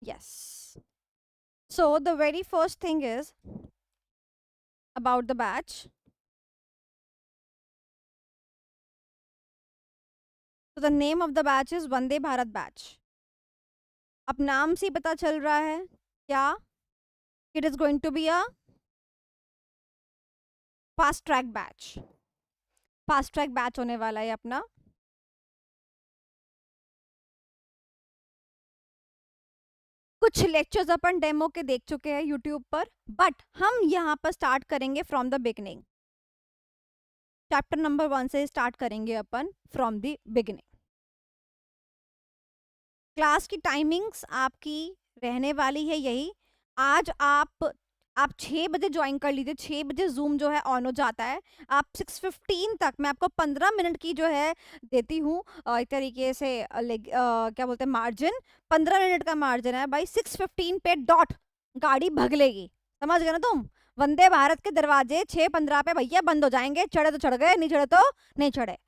Yes. So the very first thing is about the batch. So the name of the batch is Vande Bharat batch. अब नाम से ही पता चल रहा है क्या, it is going to be a fast track batch. Fast track batch होने वाला है अपना. कुछ लेक्चर्स अपन डेमो के देख चुके हैं यूट्यूब पर, बट हम यहाँ पर स्टार्ट करेंगे from the beginning. Chapter number 1 से स्टार्ट करेंगे अपन फ्रॉम द बिगिनिंग. क्लास की टाइमिंग्स आपकी रहने वाली है यही. आज आप 6 बजे ज्वाइन कर लीजिए. 6 बजे जूम जो है ऑन हो जाता है. आप 6:15 तक, मैं आपको 15 मिनट की जो है देती हूँ एक तरीके से क्या बोलते हैं मार्जिन. 15 मिनट का मार्जिन है भाई. 6:15 पे डॉट गाड़ी भगलेगी. समझ गए ना तुम. वंदे भारत के दरवाजे 6:15 पे भैया बंद हो जाएंगे. चढ़े तो चढ़ गए, नहीं चढ़े तो नहीं चढ़े.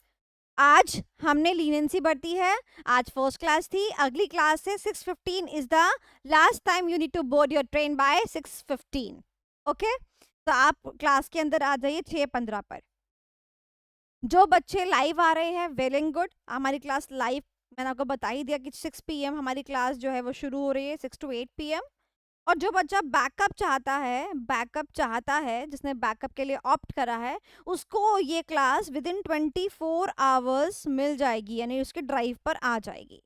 आज हमने लीनेंसी बढ़ती है. आज फर्स्ट क्लास थी. अगली क्लास से 6:15 is the last time you need to board your train by 6:15. Okay, तो आप क्लास के अंदर आ जाइए 6:15 पर. जो बच्चे लाइव आ रहे हैं वेल एंड गुड. हमारी क्लास लाइव, मैंने आपको बता ही दिया कि 6 PM हमारी क्लास जो है वो शुरू हो रही है, 6 to 8 PM. और जो बच्चा बैकअप चाहता है, जिसने बैकअप के लिए ऑप्ट करा है, उसको ये क्लास विद इन 24 आवर्स मिल जाएगी, यानी उसके ड्राइव पर आ जाएगी.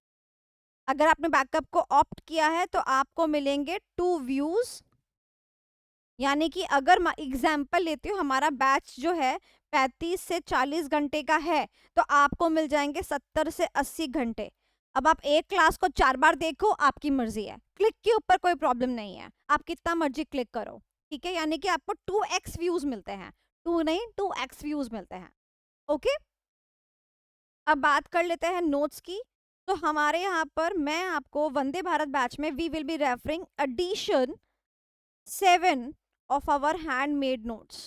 अगर आपने बैकअप को ऑप्ट किया है तो आपको मिलेंगे 2 व्यूज. यानी कि अगर एग्जाम्पल लेती हूँ, हमारा बैच जो है 35 से 40 घंटे का है, तो आपको मिल जाएंगे 70 से 80 घंटे. अब आप एक क्लास को 4 बार देखो, आपकी मर्जी है. क्लिक के ऊपर कोई प्रॉब्लम नहीं है, आप कितना मर्जी क्लिक करो. ठीक है, यानी कि आपको 2x व्यूज मिलते हैं. 2 नहीं, 2x व्यूज मिलते हैं. ओके, अब बात कर लेते हैं नोट्स की. तो हमारे यहाँ पर मैं आपको वंदे भारत बैच में we will be referring edition 7 of our handmade notes.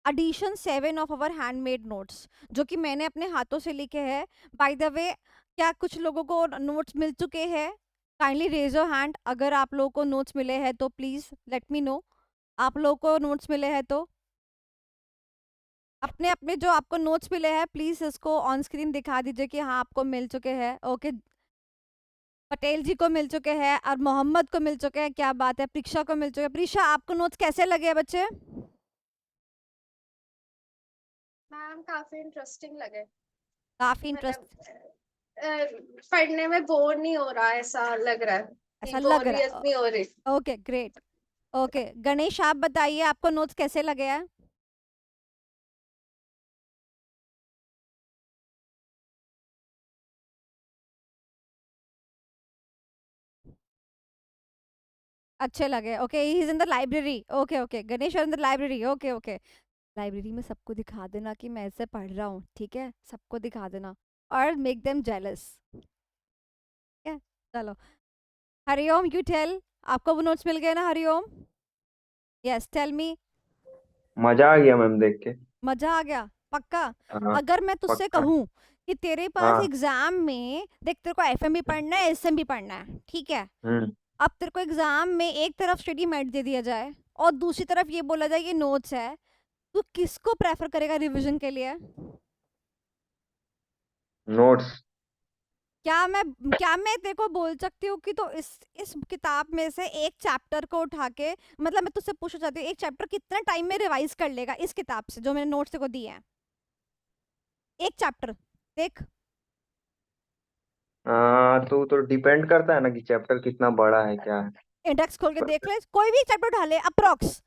Edition 7 of our handmade notes, जो कि मैंने अपने हाथों से लिखे हैं. बाय द वे, क्या कुछ लोगों को नोट्स मिल चुके हैं? Kindly raise your hand. अगर आप लोगों को नोट्स मिले हैं तो प्लीज लेट मी नो. आप लोगों को नोट्स मिले हैं तो अपने अपने जो आपको नोट्स मिले हैं प्लीज इसको ऑन स्क्रीन दिखा दीजिए कि हाँ आपको मिल चुके हैं. ओके, पटेल जी को मिल चुके हैं और मोहम्मद को मिल चुके हैं. क्या बात है. प्रीक्षा को मिल चुके हैं. प्रीक्षा, आपको नोट्स कैसे लगे हैं बच्चे? मैम काफी इंटरेस्टिंग लगे. काफी इंटरेस्ट पढ़ने में बोर नहीं हो रहा, ऐसा लग रहा है कि ऐसा लग बोरियत रहा नहीं हो रही. है. Okay great. ओके गणेश, आप बताइए आपको नोट्स कैसे लगे हैं? अच्छे लगे. Okay, he is in the library. Okay okay, Ganesh in the library. Okay okay, library में सबको दिखा देना कि मैं ऐसे पढ़ रहा हूँ. ठीक है, सबको दिखा देना और मेक देम जेलस. ठीक है, चलो. Hariom, you tell. आपको वो नोट्स मिल गए ना हरिओम? Yes, tell me. मजा आ गया मैम देख के. मजा आ गया पक्का? हाँ अगर मैं तुझसे पक्का. कहूँ कि तेरे पास हाँ. एग्जाम में देख, तेरे को एफएम भी पढ़ना है, एसएम भी पढ़ना है, ठीक है. हम्म. अब तेरे को एग्जाम में एक तरफ स्टडी मैट दे दिया जाए और दूसरी तरफ ये बोला जाए कि नोट्स है, तू किसको प्रेफर करेगा रिवीजन के लिए? नोट्स. क्या मैं तेरे को बोल सकती हूँ कि तो इस किताब में से एक चैप्टर को उठा के, मतलब मैं तुझसे पूछना चाहती हूँ, एक चैप्टर कितना टाइम में रिवाइज कर लेगा इस किताब से जो मैंने नोट्स तेरे को दिए हैं? एक चैप्टर देख. तो डिपेंड करता है ना कि चैप्टर कितना बड़ा है क्या है. इंडेक्स खोल के देख पर- ले, कोई भी चैप्टर उठा ले अप्रोक्स.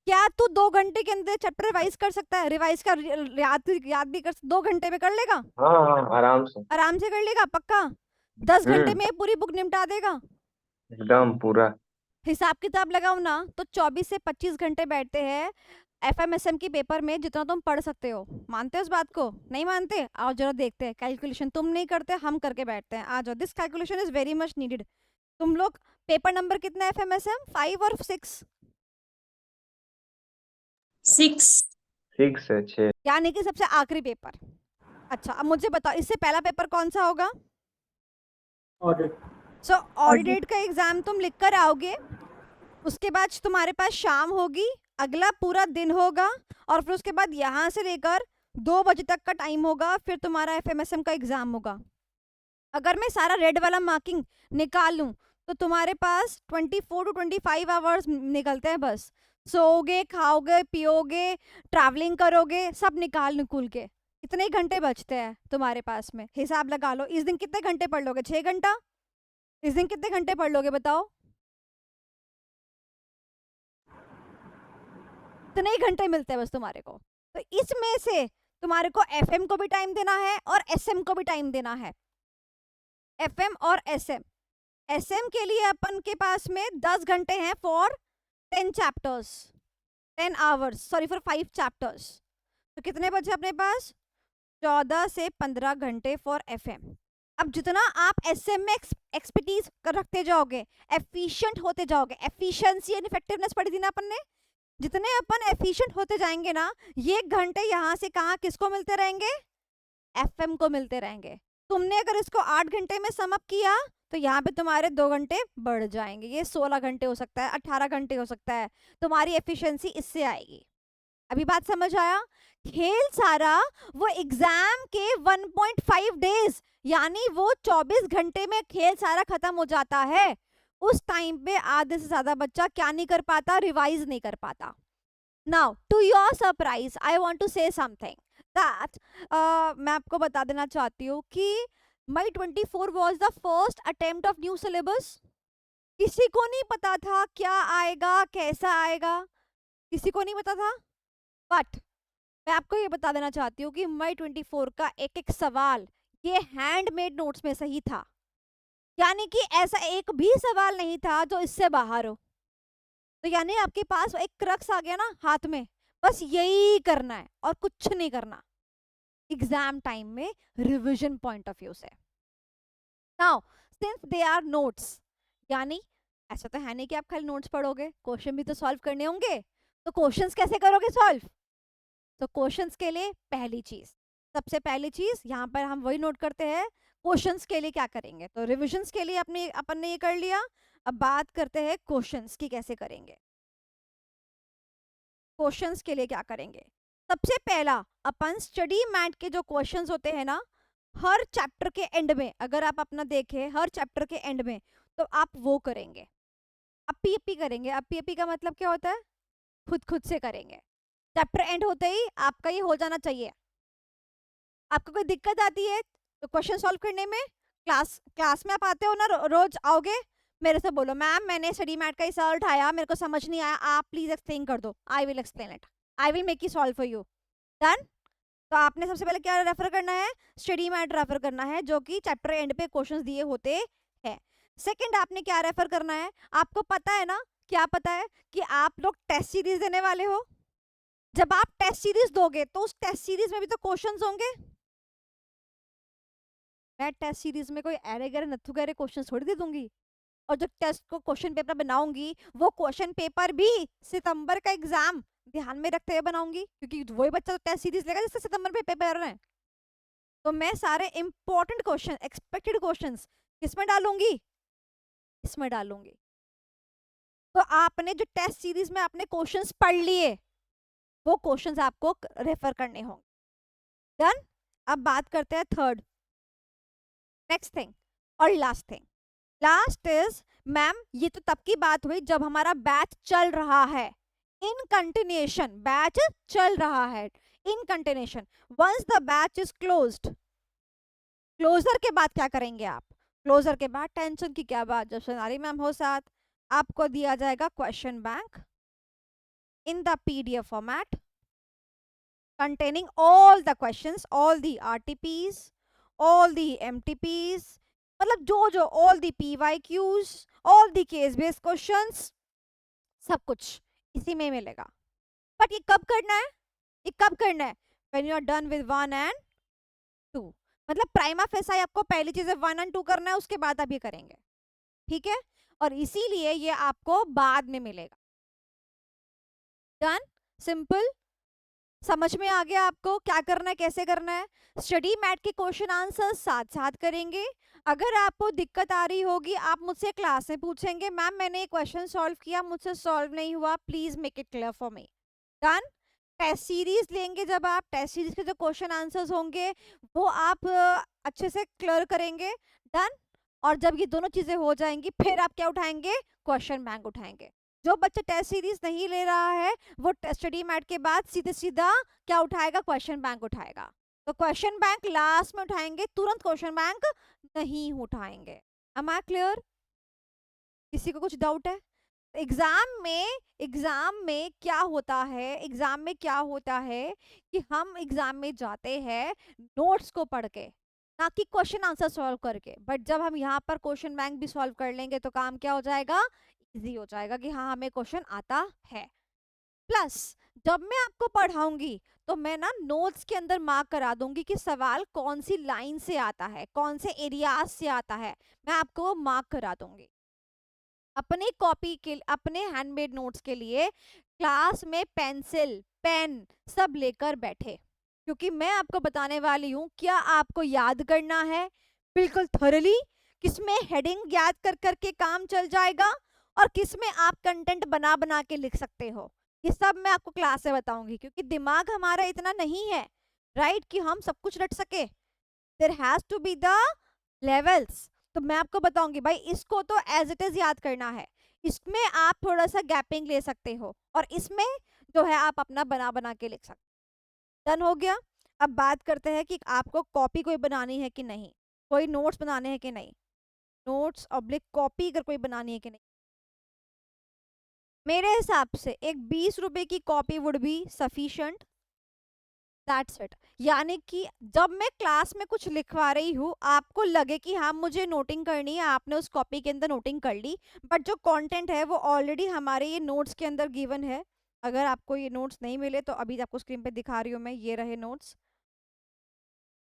क्या तू 2 घंटे के अंदर चैप्टर रिवाइज कर सकता है? रिवाइज कर, याद भी कर 2 घंटे में कर लेगा? हाँ हाँ आराम से. आराम से कर लेगा पक्का? 10 घंटे हम्म. में पूरी बुक निपटा देगा? एकदम पूरा. हिसाब किताब लगाओ ना तो 24 से 25 घंटे बैठते हैं एफएमएसएम की पेपर में, जितना तुम पढ़ सकते हो. मानते हो इस बात को? नहीं मानते? आओ जरा देखते हैं. कैलकुलेशन तुम नहीं करते, हम करके बैठते हैं. आ जाओ. This calculation is very much needed. तुम लोग पेपर नंबर कितना है एफएमएसएम, 5 और 6? 6. 6 है 6. यानी कि सबसे आखिरी पेपर. अच्छा, अब मुझे बताओ इससे पहला पेपर कौन सा होगा? ऑडिट सो ऑडिट का एग्जाम तुम लिख कर आओगे, उसके बाद तुम्हारे पास शाम होगी, अगला पूरा दिन होगा, और फिर उसके बाद यहाँ से लेकर 2 बजे तक का टाइम होगा, फिर तुम्हारा एफएमएसएम का एग्जाम होगा। अगर मैं सारा रेड वाला मार्किंग निकाल लूँ तो तुम्हारे पास 24 to 25 आवर्स निकलते हैं बस। सोओगे, खाओगे, पियोगे, ट्रैवलिंग करोगे, सब निकाल के कितने घंटे बचते हैं तुम्हारे पास में, हिसाब लगा लो। इस दिन कितने घंटे पढ़ लोगे? 6 घंटा। इस दिन कितने घंटे पढ़ लोगे बताओ? इतने ही घंटे मिलते हैं बस तुम्हारे को। तो इसमें से तुम्हारे को एफएम को भी टाइम देना है और एसएम को भी टाइम देना है। एफएम और एसएम, एसएम के लिए अपन के पास में 10 घंटे हैं for 10 chapters, 10 hours, sorry for 5 chapters. तो कितने बचे अपने पास? 14 से 15 घंटे फॉर एफएम। अब जितना आप एसएम में एक्सपर्टीज रखते जाओगे, एफिशिएंट होते जाओगे, एफिशिएंसी एंड इफेक्टिवनेस पढ़ी थी ना अपन ने, जितने अपन एफिशिएंट होते जाएंगे ना, ये घंटे यहाँ से कहाँ किसको मिलते रहेंगे? एफएम को मिलते रहेंगे। तुमने अगर इसको 8 घंटे में सम अप किया तो यहाँ पे तुम्हारे 2 घंटे बढ़ जाएंगे, ये 16 घंटे हो सकता है, 18 घंटे हो सकता है। तुम्हारी एफिशिएंसी इससे आएगी। अभी बात समझ आया? खेल सारा वो एग्जाम के 1.5 डेज, यानी वो 24 घंटे में खेल सारा खत्म हो जाता है। उस टाइम पे आधे से ज्यादा बच्चा क्या नहीं कर पाता? रिवाइज नहीं कर पाता। Now to your surprise I want to say something that मैं आपको बता देना चाहती हूँ कि May 24 was the first attempt of new syllabus. किसी को नहीं पता था क्या आएगा, कैसा आएगा, किसी को नहीं पता था। बट मैं आपको ये बता देना चाहती हूँ कि मई 24 का एक एक सवाल ये हैंडमेड नोट्स में से ही था, यानी कि ऐसा एक भी सवाल नहीं था जो इससे बाहर हो। तो यानी आपके पास एक क्रक्स आ गया ना हाथ में, बस यही करना है और कुछ नहीं करना एग्जाम टाइम में रिवीजन पॉइंट ऑफ व्यू से। Now since they are notes, यानी ऐसा तो है नहीं कि आप खाली नोट्स पढ़ोगे, क्वेश्चन भी तो सॉल्व करने होंगे। तो क्वेश्चंस कैसे करोगे सॉल्व? तो क्वेश्चंस के लिए पहली चीज, सबसे पहली चीज यहाँ पर हम वही नोट करते हैं, क्वेश्चंस के लिए क्या करेंगे। तो रिविजन्स के लिए अपने अपन ने ये कर लिया, अब बात करते हैं क्वेश्चंस की कैसे करेंगे। क्वेश्चंस के लिए क्या करेंगे? सबसे पहला अपन स्टडी मैट के जो क्वेश्चंस होते हैं ना, हर चैप्टर के एंड में, अगर आप अपना देखें हर चैप्टर के एंड में, तो आप वो करेंगे, अपी अपी करेंगे। अपी अपी का मतलब क्या होता है? खुद से करेंगे। चैप्टर एंड होते ही आपका ये हो जाना चाहिए। आपको कोई दिक्कत आती है तो क्वेश्चन सॉल्व करने में, क्लास में आप आते हो ना, रोज आओगे, मेरे से बोलो मैम मैंने स्टडी मैट का ही सवाल उठाया, मेरे को समझ नहीं आया, आप प्लीज एक्सप्लेन कर दो। I will explain it, I will make it solve for you. Done. तो आपने सबसे पहले क्या रेफर करना है? स्टडी मैट रेफर करना है, जो कि चैप्टर एंड पे क्वेश्चंस दिए होते हैं। सेकंड आपने क्या रेफर करना है? आपको पता है ना, क्या पता है कि आप लोग टेस्ट सीरीज देने वाले हो। जब आप टेस्ट सीरीज दोगे तो उस टेस्ट सीरीज में भी तो क्वेश्चंस होंगे। मैं टेस्ट सीरीज में कोई अरे गरे नथु गरे क्वेश्चन थोड़ी दे दूंगी, और जो टेस्ट को क्वेश्चन पेपर बनाऊंगी वो क्वेश्चन पेपर भी सितंबर का एग्जाम ध्यान में रखते हुए बनाऊंगी, क्योंकि वही बच्चा तो टेस्ट सीरीज लेगा जिससे सितंबर में पेपर है। तो मैं सारे इंपॉर्टेंट क्वेश्चन, एक्सपेक्टेड क्वेश्चंस किसमें डालूंगी? इसमें डालूंगी। तो आपने जो टेस्ट सीरीज में आपने क्वेश्चंस पढ़ लिए, वो क्वेश्चंस आपको रेफर करने होंगे। डन। अब बात करते हैं थर्ड, नेक्स्ट थिंग और last thing. Last is ma'am, ये तो तब की बात हुई जब हमारा बैच चल रहा है, इन कंटिन्यूएशन बैच चल रहा है, in continuation. Once the batch is closed, closure के बाद क्या करेंगे आप? क्लोजर के बाद टेंशन की क्या बात, जब सोनाली मैम हो साथ, आपको दिया जाएगा question bank in the PDF format containing all the questions, all the RTPs, all the MTPs, मतलब जो all the PYQs, all the case based questions, सब कुछ इसी में मिलेगा। बट ये कब करना है? ये कब करना है? when you are done with 1 and 2, मतलब प्राइमा फेसाई आपको पहली चीज 1 and 2 करना है, उसके बाद आप ये करेंगे, ठीक है? और इसीलिए ये आपको बाद में मिलेगा। डन, सिंपल समझ में आ गया आपको क्या करना है, कैसे करना है? स्टडी मैट के क्वेश्चन आंसर साथ साथ करेंगे। अगर आपको दिक्कत आ रही होगी आप मुझसे क्लास में पूछेंगे, मैम मैंने ये क्वेश्चन सॉल्व किया, मुझसे सॉल्व नहीं हुआ, please make it clear for me. Done. Test series लेंगे, जब आप टेस्ट सीरीज के जो क्वेश्चन आंसर्स होंगे वो आप अच्छे से क्लियर करेंगे। डन। और जब ये दोनों चीजें हो जाएंगी फिर आप क्या उठाएंगे? क्वेश्चन बैंक उठाएंगे। जो बच्चा टेस्ट सीरीज नहीं ले रहा है वो स्टडी मैट के बाद सीधे सीधा क्या उठाएगा? क्वेश्चन बैंक उठाएगा। तो क्वेश्चन बैंक लास्ट में उठाएंगे, तुरंत क्वेश्चन बैंक नहीं उठाएंगे। Am I clear? किसी को कुछ डाउट है? एग्जाम में क्या होता है, एग्जाम में क्या होता है कि हम एग्जाम में जाते हैं नोट्स को पढ़ के, ना कि क्वेश्चन आंसर सॉल्व करके। बट जब हम यहाँ पर क्वेश्चन बैंक भी सॉल्व कर लेंगे तो काम क्या हो जाएगा? इजी हो जाएगा कि हाँ हमें क्वेश्चन आता है। प्लस जब मैं आपको पढ़ाऊंगी तो मैं ना नोट्स के अंदर मार्क करा दूंगी कि सवाल कौन सी लाइन से आता है, कौन से एरियाज से आता है, मैं आपको मार्क करा दूंगी। अपने कॉपी के, अपने हैंडमेड नोट्स के लिए क्लास में पेंसिल पेन सब लेकर बैठे, क्योंकि मैं आपको बताने वाली हूँ क्या आपको याद करना है बिल्कुल थॉरली, किसमें हेडिंग याद कर करके काम चल जाएगा और किसमें आप कंटेंट बना बना के लिख सकते हो। ये सब मैं आपको क्लास में बताऊंगी, क्योंकि दिमाग हमारा इतना नहीं है राइट कि हम सब कुछ रट सके। There has to be the levels. तो मैं आपको बताऊंगी भाई इसको तो एज इट इज याद करना है, इसमें आप थोड़ा सा गैपिंग ले सकते हो और इसमें जो है आप अपना बना बना के लिख सकते। डन हो गया। अब बात करते हैं कि आपको कॉपी कोई बनानी है कि नहीं, कोई नोट्स बनाने हैं कि नहीं। नोट्स ऑब्लिक कॉपी अगर कोई बनानी है कि नहीं, मेरे हिसाब से एक 20 रुपए की copy would be sufficient. That's it. यानी कि जब मैं क्लास में कुछ लिखवा रही हूँ आपको लगे कि हाँ मुझे नोटिंग करनी है, आपने उस कॉपी के अंदर नोटिंग कर ली, बट जो कंटेंट है वो ऑलरेडी हमारे ये नोट्स के अंदर गिवन है। अगर आपको ये नोट्स नहीं मिले तो अभी आपको स्क्रीन पे दिखा रही हूँ मैं, ये रहे नोट्स,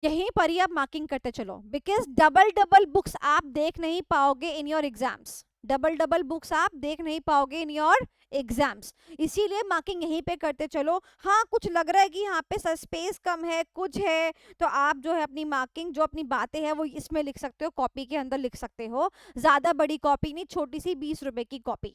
यहीं पर ही आप मार्किंग करते चलो, बिकॉज डबल डबल बुक्स आप देख नहीं पाओगे in your exams. Double double books आप देख नहीं पाओगे इन योर एग्जाम्स, इसीलिए मार्किंग यहीं पे करते चलो। हाँ कुछ लग रहा है कि यहाँ पे स्पेस कम है कुछ है तो आप जो है अपनी मार्किंग जो अपनी बातें हैं वो इसमें लिख सकते हो, कॉपी के अंदर लिख सकते हो। ज्यादा बड़ी कॉपी नहीं, छोटी सी 20 रुपए की कॉपी।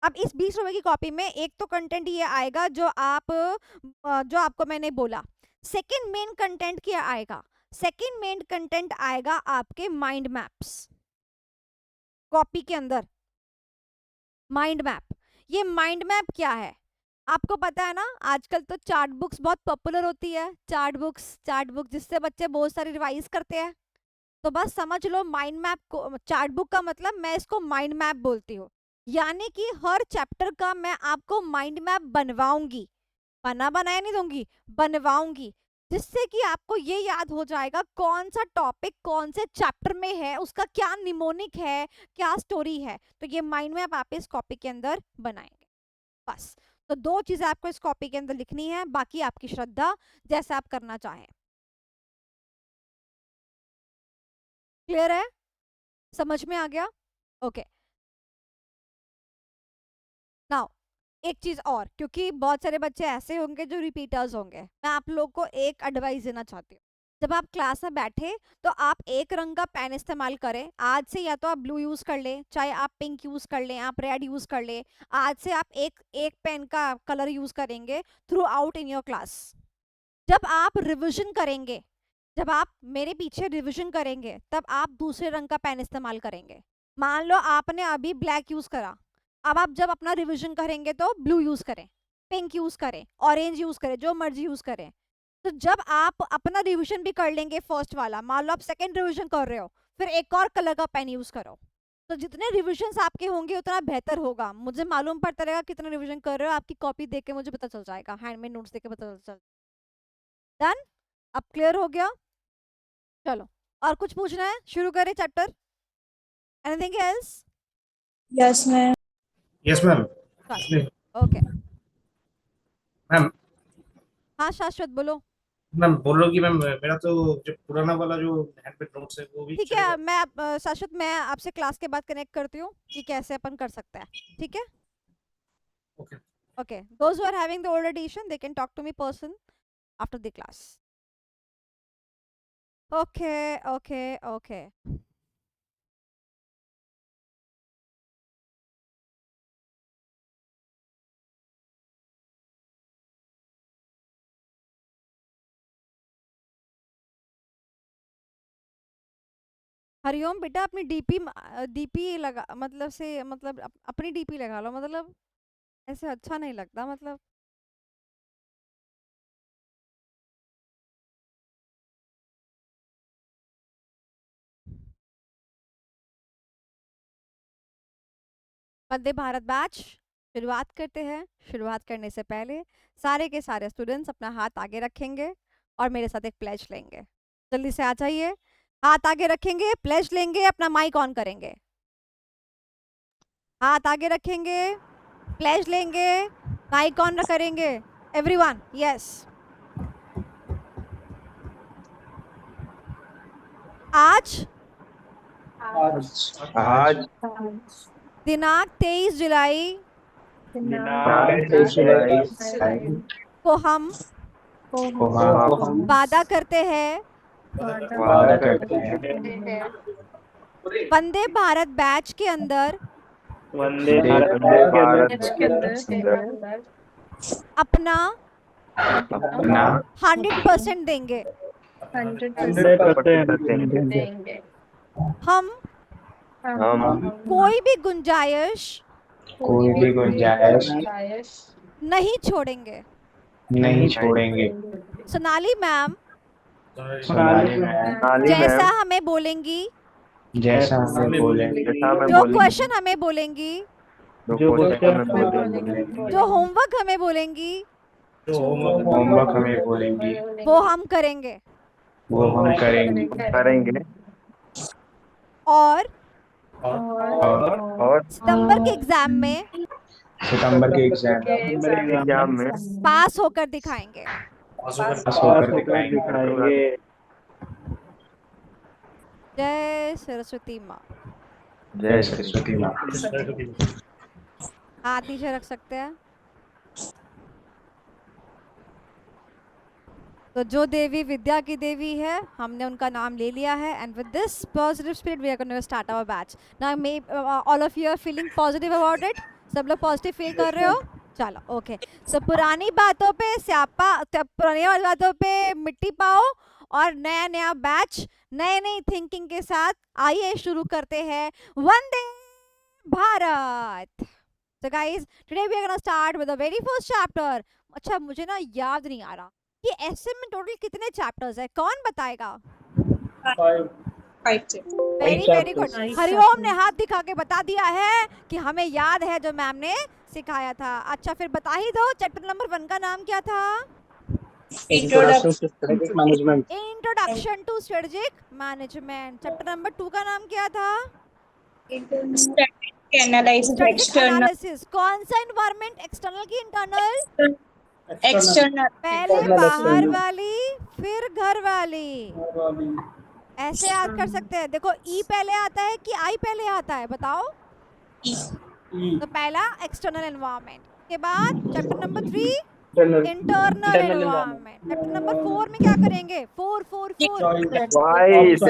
अब इस 20 रुपए की कॉपी में एक तो कंटेंट ये आएगा जो आपको मैंने बोला। सेकंड मेन कंटेंट क्या आएगा? सेकंड मेन कंटेंट आएगा आपके माइंड मैप्स। कॉपी के अंदर माइंड मैप। ये माइंड मैप क्या है आपको पता है ना, आजकल तो चार्ट बुक्स बहुत पॉपुलर होती है। चार्ट बुक्स जिससे बच्चे बहुत सारी रिवाइज करते हैं। तो बस समझ लो माइंड मैप को, चार्ट बुक का मतलब मैं इसको माइंड मैप बोलती हूँ। यानी कि हर चैप्टर का मैं आपको माइंड मैप बनवाऊंगी, बना बनाया नहीं दूंगी, बनवाऊंगी, जिससे कि आपको ये याद हो जाएगा कौन सा टॉपिक कौन से चैप्टर में है, उसका क्या निमोनिक है, क्या स्टोरी है। तो ये माइंड मैप आप इस कॉपी के अंदर बनाएंगे बस। तो 2 चीजें आपको इस कॉपी के अंदर लिखनी है, बाकी आपकी श्रद्धा जैसा आप करना चाहें। क्लियर है? समझ में आ गया? ओके। नाउ एक चीज और, क्योंकि बहुत सारे बच्चे ऐसे होंगे जो रिपीटर्स होंगे, मैं आप लोग को एक एडवाइस देना चाहती हूँ। जब आप क्लास में बैठे तो आप एक रंग का पेन इस्तेमाल करें आज से, या तो आप ब्लू यूज कर लें, चाहे आप पिंक यूज कर लें, आप रेड यूज कर लें। आज से आप एक पेन का कलर यूज करेंगे through out in your class. जब आप रिविजन करेंगे, जब आप मेरे पीछे रिविजन करेंगे तब आप दूसरे रंग का पेन इस्तेमाल करेंगे। मान लो आपने अभी ब्लैक यूज करा, अब आप जब अपना रिवीजन करेंगे तो ब्लू यूज करें, पिंक यूज करें, ऑरेंज यूज करें, जो मर्जी यूज करें। तो जब आप अपना रिवीजन भी कर लेंगे फर्स्ट वाला, मान लो आप सेकंड रिवीजन कर रहे हो, फिर एक और कलर का पेन यूज करो। तो जितने रिविजन्स आपके होंगे उतना बेहतर होगा। मुझे मालूम पड़ता रहेगा कितना रिविजन कर रहे हो, आपकी कॉपी देख के मुझे पता चल जाएगा, हैंडमेड नोट्स देख के पता चल। डन? अब क्लियर हो गया? चलो और कुछ पूछना है? शुरू करें chapter. Anything else? Yes ma'am. Yes ma'am. Okay. Ma'am हाँ शाश्वत बोलो। मैम बोल रहा हूँ कि मैम मेरा तो जो पुराना वाला जो हैंडमेड नोट्स है वो भी ठीक चलेगा? है, मैं शाश्वत मैं आपसे क्लास के बाद कनेक्ट करती हूँ कि कैसे अपन कर सकते हैं, ठीक है? Okay. Okay, those who are having the old edition they can talk to me person after the class. Okay, okay, okay. Hariom बेटा अपनी डीपी लगा, मतलब से मतलब अपनी डीपी लगा लो, मतलब ऐसे अच्छा नहीं लगता, मतलब वंदे भारत बैच शुरुआत करते हैं। शुरुआत करने से पहले सारे के सारे स्टूडेंट्स अपना हाथ आगे रखेंगे और मेरे साथ एक प्लेज लेंगे। जल्दी से आ जाइए, हाथ आगे रखेंगे, प्लेज लेंगे, अपना माइक ऑन करेंगे। हाथ आगे रखेंगे, प्लेज लेंगे, माइक ऑन करेंगे। Everyone, yes. आज आज दिनांक 23 जुलाई दिनांक 23 जुलाई को हम को हम वादा करते हैं वादा करते हैं वंदे भारत बैच के अंदर वंदे भारत के अंदर अपना अपना 100% देंगे। 100% देंगे। हम हम कोई भी गुंजाइश कोई भी गुंजाइश नहीं छोड़ेंगे। नहीं छोड़ेंगे। सोनाली मैम सोनाली मैम जैसा हमें बोलेंगी, जैसा हमें बोलेंगे, जो क्वेश्चन हमें बोलेंगी, जो क्वेश्चन हमें बोलेंगे, जो होमवर्क हमें बोलेंगी, होमवर्क हमें बोलेंगी, वो हम करेंगे। वो हम करेंगे। और और सितंबर के एग्जाम में सितंबर के एग्जाम में पास होकर दिखाएंगे। पास होकर दिखाएंगे। जय सरस्वती माँ। जय सरस्वती माँ। हाथ नीचे रख सकते हैं। तो जो देवी विद्या की देवी है, हमने उनका नाम ले लिया है। And with this positive spirit we are going to start our batch. Now may all of you are feeling positive about it. सब लोग पॉजिटिव फील कर रहे हो? चलो ओके। सो पुरानी बातों पे स्यापा, पुरानी बातों पे मिट्टी पाओ और नया नया बैच नई नई थिंकिंग के साथ आइए शुरू करते हैं Vande Bharat. So guys, today we are gonna start with the very first chapter. अच्छा मुझे ना याद नहीं आ रहा कि ऐसे में टोटल कितने चैप्टर्स है, कौन बताएगा? 5 वेरी वेरी गुड। हरिओम ने हाथ दिखा के बता दिया है कि हमें याद है जो मैम ने सिखाया था। अच्छा फिर बता ही दो, चैप्टर नंबर 1 का नाम क्या था? Introduction to strategic management. Introduction to strategic management. Chapter number 2 का नाम क्या था? Strategic analysis. कौन सा एनवायरनमेंट, एक्सटर्नल की इंटरनल? एक्सटर्नल। पहले बाहर वाली फिर घर वाली, ऐसे याद कर सकते हैं। देखो ई पहले आता है कि आई पहले आता है, बताओ? तो पहला एक्सटर्नल एनवायरनमेंट, के बाद chapter number 3 internal environment. Chapter number 4 में क्या करेंगे? 4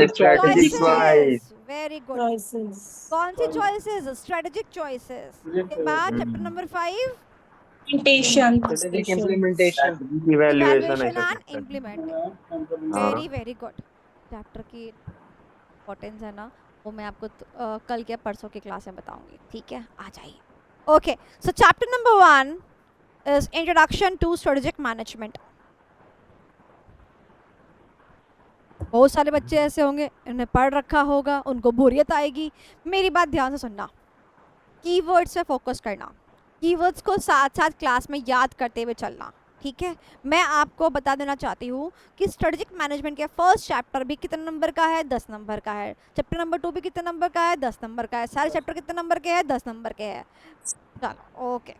स्ट्रेटेजिक वाइज। Very good. कौन सी चॉइसेस? Strategic choices. के बाद chapter number 5 implementation. Evaluation and implementing. Very very good. Chapter की इम्पोर्टेंस है ना, वो मैं आपको कल या परसों की क्लास में बताऊंगी, ठीक है? आ जाइए। Okay, so chapter number 1 is introduction to strategic management. बहुत सारे बच्चे ऐसे होंगे, इन्हें पढ़ रखा होगा, उनको बोरियत आएगी। मेरी बात ध्यान से सुनना, कीवर्ड्स पे फोकस करना, कीवर्ड्स को साथ साथ क्लास में याद करते हुए चलना, ठीक है? मैं आपको बता देना चाहती हूँ कि स्ट्रेटेजिक मैनेजमेंट के फर्स्ट चैप्टर भी कितने नंबर का है? 10 नंबर का है। चैप्टर नंबर 2 भी कितने नंबर का है? 10 नंबर का है। सारे चैप्टर कितने नंबर के हैं? 10 नंबर के हैं। चलो ओके।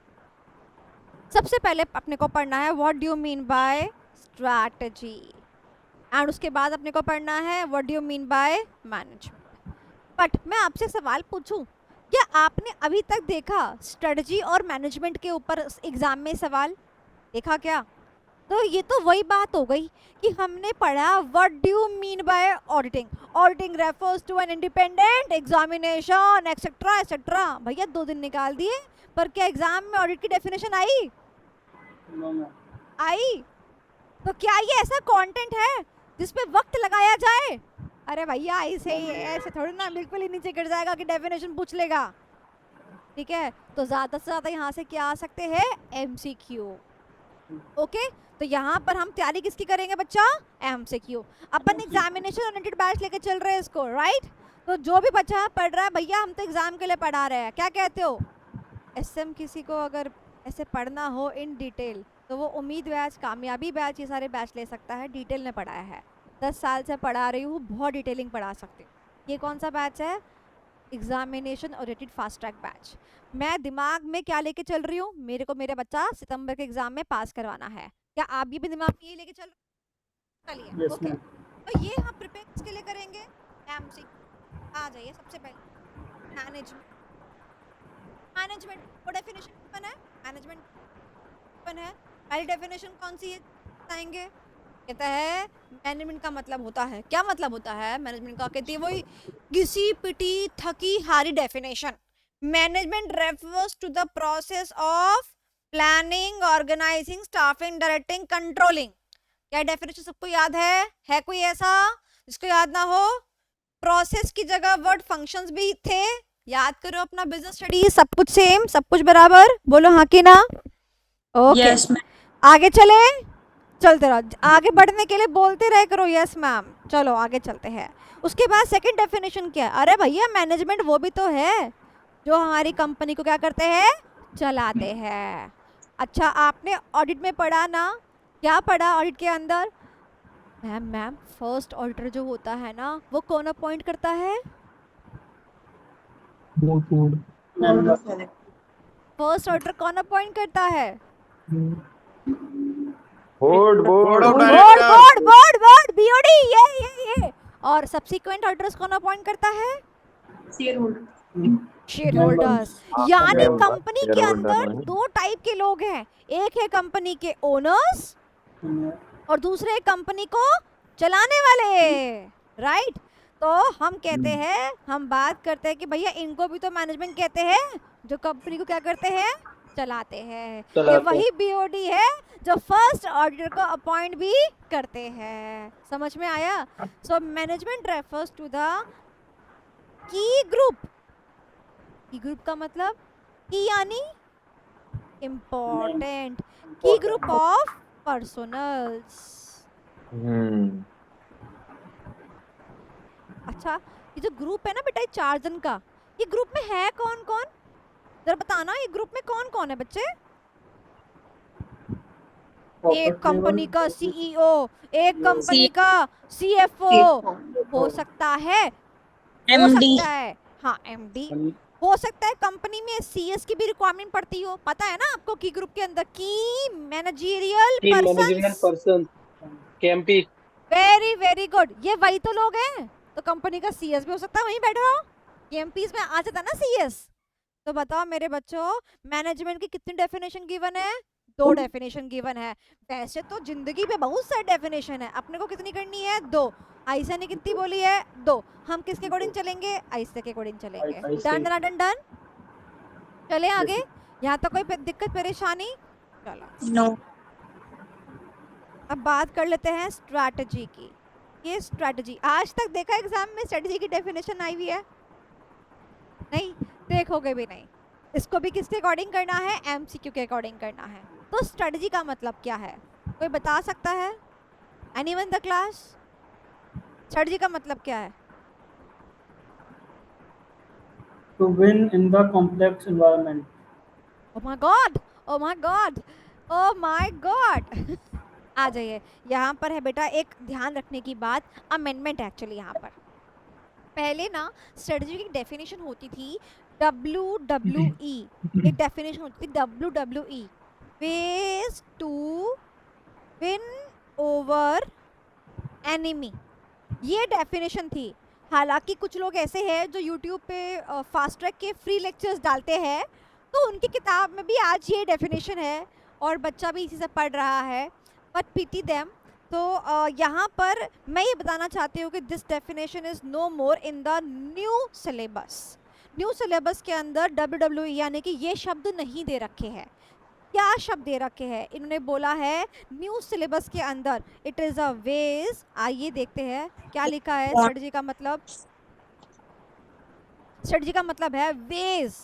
सबसे पहले अपने को पढ़ना है what do you mean bye strategy, and उसके बाद अपने को पढ़ना है what do you mean by management. But मैं आपसे सवाल पूछूं, क्या आपने अभी तक देखा स्ट्रेटजी और मैनेजमेंट के ऊपर एग्जाम में सवाल देखा क्या? तो ये तो वही बात हो गई कि हमने पढ़ा what do you mean by auditing. Auditing refers to an independent examination etcetera etcetera. भैया 2 दिन निकाल दिए, पर क्या एग्जाम में ऑडिट की डेफिनेशन आई? आई? तो क्या ये ऐसा कंटेंट है जिसपे वक्त लगाया जाए? अरे भैया ऐसे ही है, ऐसे थोड़ी ना बिल्कुल ही नीचे गिर जाएगा कि डेफिनेशन पूछ लेगा। ठीक है, तो ज्यादा से ज्यादा यहाँ से क्या आ सकते हैं? एमसीक्यू। ओके, तो यहाँ पर हम तैयारी किसकी करेंगे बच्चा? एमसीक्यू। अपन एग्जामिनेशन ओरिएंटेड बैच लेके चल रहे हैं इसको, राइट? तो जो भी बच्चा पढ़ रहा है, भैया हम तो एग्जाम के लिए पढ़ा रहे हैं, क्या कहते हो? एसएम किसी को अगर ऐसे पढ़ना हो इन डिटेल तो वो उम्मीद बैच, कामयाबी बैच, ये सारे बैच ले सकता है। डिटेल में पढ़ाया है, 10 साल से पढ़ा रही हूँ, बहुत डिटेलिंग पढ़ा सकती हूँ। ये कौन सा बैच है? Examination oriented fast track batch. मैं दिमाग में क्या लेके चल रही हूँ? मेरे को मेरा बच्चा सितंबर के एग्जाम में पास करवाना है। क्या आप भी दिमाग में ये लेके चल चलिए? ओके, तो ये हम प्रिपेयर किसके लिए करेंगे? एमसीक्यू। आ जाइए सबसे पहले मैनेजमेंट। मैनेजमेंट को डेफिनेशन गिवन है, मैनेजमेंट गिवन है। पहली डेफिनेशन कौन सी है बताएंगे? कहता है मैनेजमेंट का मतलब होता है, क्या मतलब होता है मैनेजमेंट का? कहती है वही घिसी पिटी थकी हारी definition. Management refers to the process of planning, organising, staffing, directing, controlling. क्या डेफिनेशन सबको याद है कोई ऐसा जिसको याद ना हो? प्रोसेस की जगह वर्ड फंक्शंस भी थे। याद करो अपना बिजनेस स्टडी, सब कुछ सेम, सब कुछ बराबर, बोलो हाँ कि ना? Okay, yes ma'am. आगे चले, चलते रहो, आगे बढ़ने के लिए बोलते रहे करो यस मैम। चलो आगे चलते हैं। उसके बाद सेकंड डेफिनेशन क्या है? अरे भैया मैनेजमेंट वो भी तो है जो हमारी कंपनी को क्या करते हैं? चलाते हैं। अच्छा, आपने ऑडिट में पढ़ा ना, क्या पढ़ा ऑडिट के अंदर? मैम फर्स्ट ऑडिटर जो होता है ना, वो कौन अपॉइंट करता है? फर्स्ट ऑडिटर कौन अपॉइंट करता है? Board board of board director. Board board board BOD, ये। और सब्सिक्वेंट ऑडिटर्स कौन अपॉइंट करता है? Share holders. यानी member, कंपनी के shareholder अंदर होंगे। 2 टाइप के लोग हैं, एक है कंपनी के ओनर्स और दूसरे कंपनी को चलाने वाले, राइट? तो हम कहते हैं, हम बात करते हैं कि भैया इनको भी तो मैनेजमेंट कहते हैं जो कंपनी को क्या करते हैं? चलाते हैं। ये वही बीओडी है जो फर्स्ट ऑडिटर को अपॉइंट भी करते हैं। समझ में आया? So management refers to the key group. Key group का मतलब की यानी इम्पोर्टेंट, की ग्रुप ऑफ पर्सनल्स। अच्छा, ये जो ग्रुप है ना बेटा, 4 जन का, ये ग्रुप में है कौन कौन? जरा बताना, ये ग्रुप में कौन कौन है बच्चे? एक कंपनी का सीईओ, एक कंपनी का सीएफओ, हो सकता है, हो एमडी। सकता है, हाँ एमडी, हो सकता है कंपनी में सीएस की भी रिक्वायरमेंट पड़ती हो। पता है ना आपको की ग्रुप के अंदर की managerial person. KMP. Very good, ये वही तो लोग हैं। तो कंपनी का सीएस भी हो सकता है वहीं बैठा हो, केएमपीज में आ जाता ना सीएस। तो बताओ मेरे बच्चों, मैनेजमेंट की कितनी डेफिनेशन गिवन है? 2 डेफिनेशन गिवन है। वैसे तो जिंदगी में बहुत सारी डेफिनेशन है, अपने को कितनी करनी है? 2। आयशा ने कितनी बोली है? 2। हम किसके अकॉर्डिंग चलेंगे? आयशा के अकॉर्डिंग चलेंगे। डन डन डन डन, चले आगे। यहाँ तो कोई दिक्कत परेशानी? चलो नो। अब बात कर लेते हैं स्ट्रैटेजी की। ये स्ट्रैटेजी आज तक देखा एग्जाम में स्ट्रैटेजी की डेफिनेशन आई हुई है? नहीं, देखोगे भी नहीं। इसको भी किसके अकॉर्डिंग करना है? एमसीक्यू के अकॉर्डिंग करना है। तो स्ट्रैटेजी का मतलब क्या है, कोई बता सकता है? Anyone the class? स्ट्रैटेजी का मतलब क्या है? To win in the complex environment. Oh my God! Oh my God! Oh my God! आ जाइए, यहाँ पर है बेटा एक ध्यान रखने की बात, अमेंडमेंट एक्चुअली यहाँ पर। पहले ना स्ट्रेटजी की डेफिनेशन होती थी WWE, एक डेफिनेशन होती थी WWE, ways to win over enemy, ये डेफिनेशन थी। हालांकि कुछ लोग ऐसे हैं जो YouTube पे फास्ट ट्रैक के फ्री लेक्चर्स डालते हैं, तो उनकी किताब में भी आज ये डेफिनेशन है और बच्चा भी इसी से पढ़ रहा है। But pity them. तो यहाँ पर मैं ये बताना चाहती हूँ कि this definition is no more in the new syllabus. New syllabus के अंदर WWE यानी कि ये शब्द नहीं दे रखे हैं। क्या शब्द दे रखे हैं? इन्होंने बोला है न्यू सिलेबस के अंदर इट इज अ वेज। आइए देखते हैं क्या लिखा है। स्ट्रेटजी का मतलब, स्ट्रेटजी का मतलब है वेज,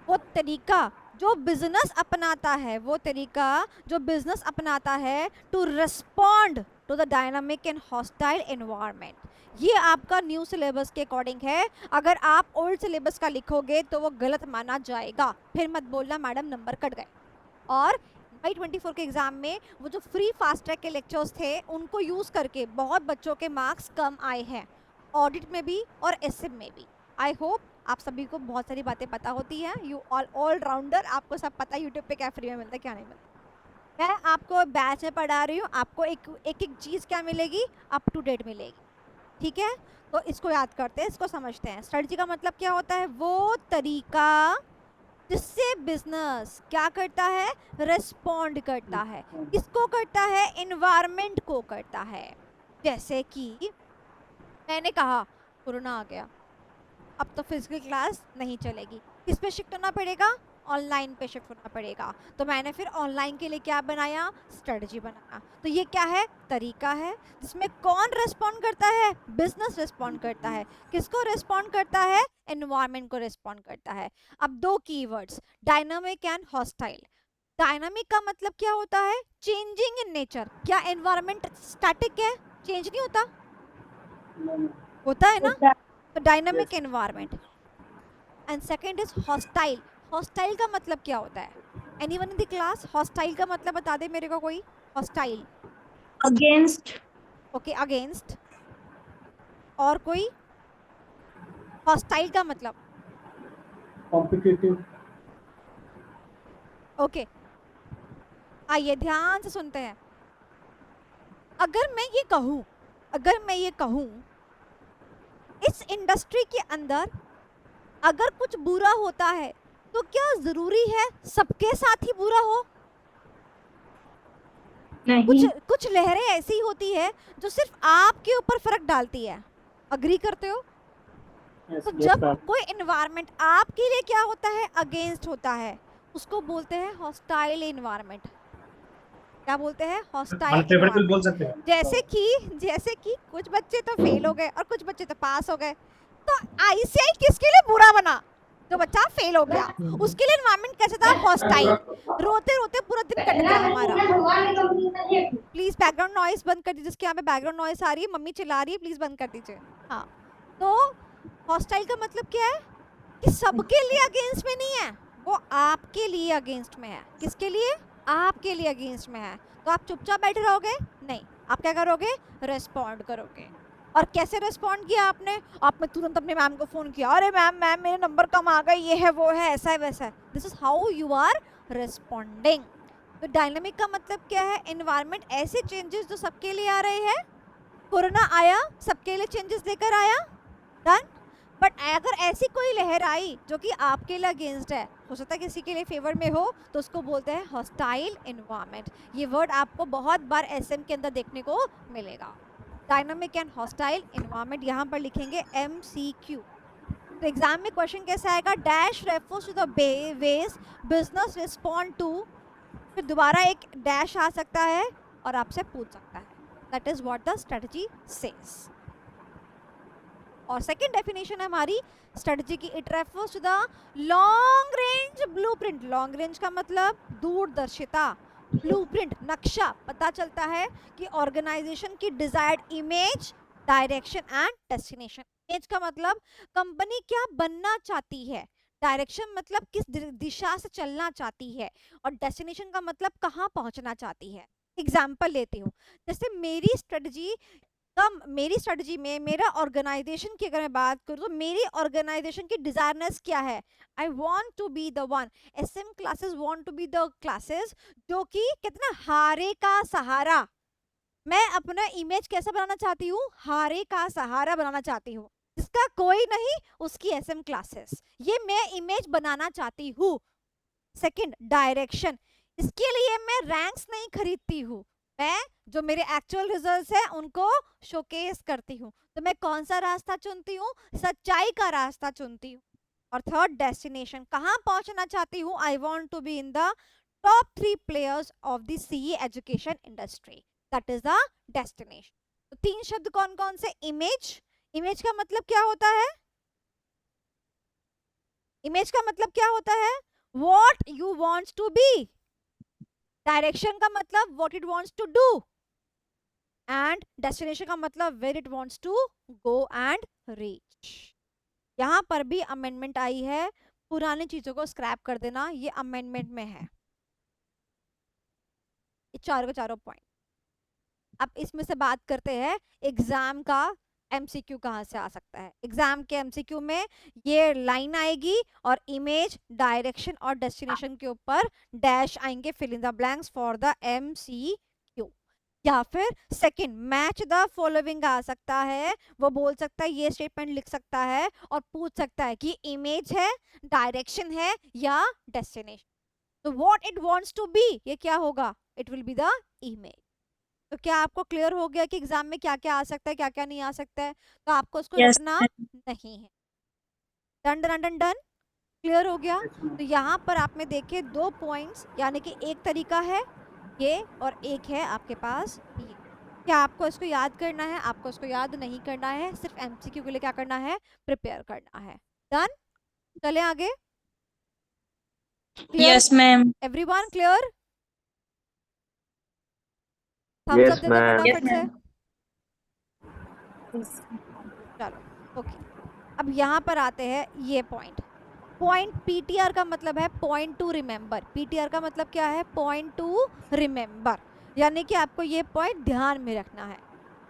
वो तरीका जो बिजनेस अपनाता है, वो तरीका जो बिजनेस अपनाता है to respond to the dynamic and hostile environment. ये आपका न्यू सिलेबस के अकॉर्डिंग है। अगर आप ओल्ड सिलेबस का लिखोगे तो वो गलत माना जाएगा। फिर मत बोलना मैडम नंबर कट गए। और May 24 के एग्जाम में वो जो फ्री फास्ट ट्रैक के लेक्चर्स थे उनको यूज करके बहुत बच्चों के मार्क्स कम आए हैं, ऑडिट में भी और एसएम में भी। आई होप आप सभी को बहुत सारी बातें पता होती हैं। यू ऑल राउंडर, आपको सब पता है यूट्यूब पे क्या फ्री में मिलता है क्या नहीं मिलता। मैं आपको बैच में पढ़ा रही हूँ, आपको एक एक चीज़ क्या मिलेगी, अप टू डेट मिलेगी। ठीक है, तो इसको याद करते हैं, इसको समझते हैं। स्ट्रेटजी का मतलब क्या होता है? वो तरीका जिससे बिजनेस क्या करता है, रिस्पॉन्ड करता है। किसको करता है? एनवायरनमेंट को करता है। जैसे कि मैंने कहा कोरोना आ गया, अब तो फिजिकल क्लास नहीं चलेगी, किस पे शिफ्ट होना पड़ेगा? ऑनलाइन पे शिफ्ट होना पड़ेगा। तो मैंने फिर ऑनलाइन के लिए क्या बनाया? स्ट्रेटजी बनाया। तो ये क्या है? तरीका है जिसमें कौन रिस्पॉन्ड करता है? बिजनेस रिस्पॉन्ड करता है। किसको रिस्पॉन्ड करता है? एनवायरनमेंट को रिस्पॉन्ड करता है। अब दो keywords, dynamic and hostile. Dynamic का मतलब क्या होता है? Changing in nature. क्या एनवायरनमेंट स्टैटिक है? चेंज नहीं होता? होता है ना? तो dynamic environment. And second is hostile. Hostile का मतलब क्या होता है? Anyone in the class hostile का मतलब बता दे मेरे को कोई। Hostile against. Okay, against. और कोई? हॉस्टाइल का मतलब कॉम्पिटिटिव। ओके, आइए ध्यान से सुनते हैं। अगर मैं ये कहूँ इस इंडस्ट्री के अंदर अगर कुछ बुरा होता है तो क्या जरूरी है सबके साथ ही बुरा हो? नहीं। कुछ लहरें ऐसी होती है जो सिर्फ आपके ऊपर फर्क डालती है। अग्री करते हो? तो जब कोई एनवायरनमेंट आपके लिए क्या होता है? अगेंस्ट होता है, उसको बोलते हैं हॉस्टाइल एनवायरनमेंट। क्या बोलते हैं? हॉस्टाइल अनफेवरेबल बोल सकते हैं। जैसे कि कुछ बच्चे तो फेल हो गए और कुछ बच्चे तो पास हो गए। तो आईसीआई किसके लिए बुरा बना? जो बच्चा फेल हो गया उसके लिए एनवायरनमेंट कैसे था? हॉस्टाइल। रोते रोते पूरा दिन कट गया हमारा। प्लीज बैकग्राउंड नॉइस बंद कर दीजिए। जिसके यहाँ पे बैकग्राउंड नॉइस आ रही है, मम्मी चिल्ला रही है, प्लीज बंद कर दीजिए। हाँ, तो हॉस्टाइल का मतलब क्या है? कि सबके लिए अगेंस्ट में नहीं है, वो आपके लिए अगेंस्ट में है। किसके लिए? आपके लिए अगेंस्ट में है। तो आप चुपचाप बैठे रहोगे? नहीं, आप क्या करोगे? रिस्पॉन्ड करोगे। और कैसे रिस्पॉन्ड किया आपने? आपने तुरंत अपने मैम को फोन किया, अरे मैम मेरे नंबर कम आ गए, ये है वो है, ऐसा है वैसा है। This is how you are responding. तो डायनामिक का मतलब क्या है? एनवायरनमेंट ऐसे चेंजेस जो सबके लिए आ रहे हैं। कोरोना आया, सबके लिए चेंजेस लेकर आया, डन। बट अगर ऐसी कोई लहर आई जो कि आपके लिए अगेंस्ट है, हो सकता है किसी के लिए फेवर में हो, तो उसको बोलते हैं हॉस्टाइल एनवायरनमेंट। ये वर्ड आपको बहुत बार एसएम के अंदर देखने को मिलेगा। डायनामिक एंड हॉस्टाइल एनवायरनमेंट यहाँ पर लिखेंगे MCQ। तो एग्जाम में क्वेश्चन कैसे आएगा? Dash refers to the ways business respond to, फिर दोबारा एक डैश आ सकता है और आपसे पूछ सकता है। That is what the strategy says. और सेकंड डेफिनेशन है हमारी स्ट्रेटजी की, it refers to the long range blueprint. Long range का मतलब दूरदर्शिता, ब्लूप्रिंट नक्शा। पता चलता है कि ऑर्गेनाइजेशन की desired image, direction and destination. Image का मतलब कंपनी क्या बनना चाहती है, डायरेक्शन मतलब किस दिशा से चलना चाहती है, और डेस्टिनेशन का मतलब कहाँ पहुंचना चाहती है। एग्जाम्पल लेती हूँ, जैसे मेरी स्ट्रेटजी में मेरा ऑर्गेनाइजेशन की अगर मैं बात करूँ तो मेरी ऑर्गेनाइजेशन की डिजायरनेस क्या है? I want to be the one, SM classes want to be the classes जो कि कितना हारे का सहारा। मैं अपना इमेज कैसा बनाना चाहती हूँ? हारे का सहारा बनाना चाहती हूँ, जिसका कोई नहीं उसकी एसएम क्लासेस, ये मैं इमेज बनाना चाहती हूँ। Second, direction. इसके लिए मैं रैंक्स नहीं खरीदती हूँ, मैं जो मेरे एक्चुअल रिजल्ट्स हैं उनको शोकेस करती हूँ। तो मैं कौन सा रास्ता चुनती हूँ? सच्चाई का रास्ता चुनती हूँ। और थर्ड, डेस्टिनेशन, कहाँ पहुंचना चाहती हूँ? I want to be in the top 3 players of the CA education industry, that is the destination. तो 3 शब्द कौन कौन से? इमेज, इमेज का मतलब क्या होता है? इमेज का मतलब क्या होता है? What you wants to be. Direction का मतलब what it wants to do, and destination का मतलब where it wants to go and reach. यहां पर भी अमेंडमेंट आई है, पुरानी चीजों को स्क्रैप कर देना, ये अमेंडमेंट में है, ये चारों के चारों पॉइंट। अब इसमें से बात करते हैं एग्जाम का एमसीक्यू कहाँ से आ सकता है। एग्जाम के एमसीक्यू में ये लाइन आएगी और इमेज, डायरेक्शन और डेस्टिनेशन के ऊपर डैश आएंगे, fill in the blanks for the MCQ. या फिर सेकंड, मैच द फॉलोइंग आ सकता है, वो बोल सकता है, ये स्टेटमेंट लिख सकता है और पूछ सकता है कि इमेज है, डायरेक्शन है या डेस्टिनेशन। तो what it wants to be, ये क्या होगा? It will be the image. तो क्या आपको क्लियर हो गया कि एग्जाम में क्या क्या आ सकता है, क्या क्या नहीं आ सकता है? तो आपको उसको Yes, रटना नहीं है। Done done done done, clear हो गया? तो यहाँ पर आपने देखे 2 पॉइंट्स, यानी कि एक तरीका है ये और एक है आपके पास ये। क्या आपको इसको याद करना है? आपको इसको याद नहीं करना है, सिर्फ एमसीक्यू के लिए क्या करना है? प्रिपेयर करना है। डन, चले आगे। yes, ma'am. Everyone clear? Thumbs Yes, up दे दो ma'am. Yes, फटाफट से। ma'am. चलो ओके, अब यहाँ पर आते हैं ये पॉइंट। पॉइंट पीटीआर का मतलब है पॉइंट टू रिमेंबर। पीटीआर का मतलब क्या है? पॉइंट टू रिमेंबर, यानी कि आपको ये पॉइंट ध्यान में रखना है।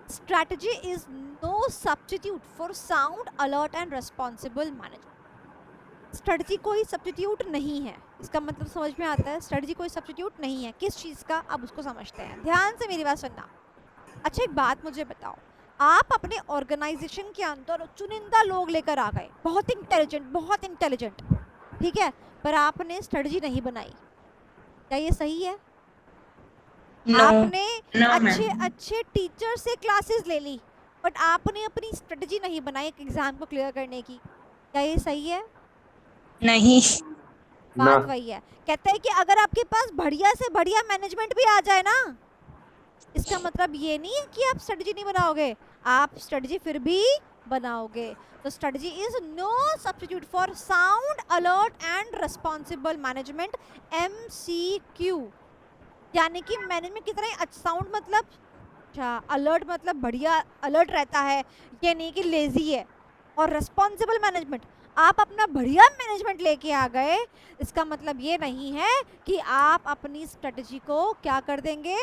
Strategy is no substitute for sound, alert and responsible management. Strategy कोई सब्स्टिट्यूट नहीं है, इसका मतलब समझ में आता है? स्ट्रेटजी कोई सब्स्टिट्यूट नहीं है, किस चीज़ का? अब उसको समझते हैं, ध्यान से मेरी बात सुनना। अच्छा एक बात मुझे बताओ, आप अपने ऑर्गेनाइजेशन के अंदर चुनिंदा लोग लेकर आ गए, बहुत इंटेलिजेंट, ठीक है, पर आपने स्ट्रेटजी नहीं बनाई, क्या ये सही है? No, आपने no, अच्छे ma'am. अच्छे टीचर से क्लासेस ले ली, बट आपने अपनी स्ट्रेटजी नहीं बनाई एक एग्जाम को क्लियर करने की, क्या ये सही है? नहीं. बात ना वही है, कहते हैं कि अगर आपके पास बढ़िया से बढ़िया मैनेजमेंट भी आ जाए ना, इसका मतलब ये नहीं है कि आप स्ट्रेटजी नहीं बनाओगे, आप स्ट्रेटजी फिर भी बनाओगे। तो strategy is no substitute for sound, alert and responsible management, MCQ. यानी कि मैनेजमेंट की तरह साउंड मतलब अच्छा, अलर्ट मतलब बढ़िया अलर्ट रहता है, ये नहीं कि लेजी है। और रेस्पॉन्सिबल मैनेजमेंट, आप अपना बढ़िया मैनेजमेंट लेके आ गए, इसका मतलब ये नहीं है कि आप अपनी स्ट्रेटजी को क्या कर देंगे?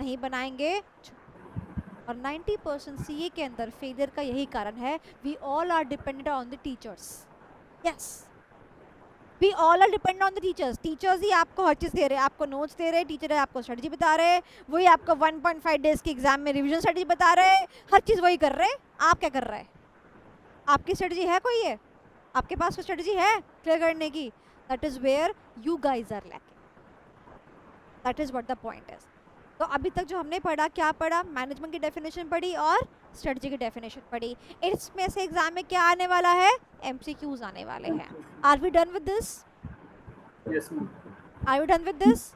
नहीं बनाएंगे। और 90% सीए के अंदर फेलियर का यही कारण है, we all are dependent on the teachers. Yes, we all are dependent on the teachers. Teachers ही आपको हर चीज़ दे रहे हैं, आपको नोट्स दे रहे हैं, टीचर है आपको स्ट्रेटजी बता रहे हैं, वही आपको 1.5 डेज के एग्जाम में रिवीजन स्ट्रेटजी बता रहे हैं, हर चीज़ वही कर रहे हैं। आप क्या कर रहे हैं? आपकी स्ट्रेटजी है कोई? है आपके पास कोई स्ट्रेटजी है क्लियर करने की? That is where you guys are lacking, that is what the point is. तो अभी तक जो हमने पढ़ा, क्या पढ़ा? मैनेजमेंट की डेफिनेशन पढ़ी और स्ट्रेटजी की डेफिनेशन पढ़ी। इसमें से एग्जाम में क्या आने वाला है? एमसीक्यूज आने वाले हैं। Are we done with this? Yes, ma'am. Are we done with this?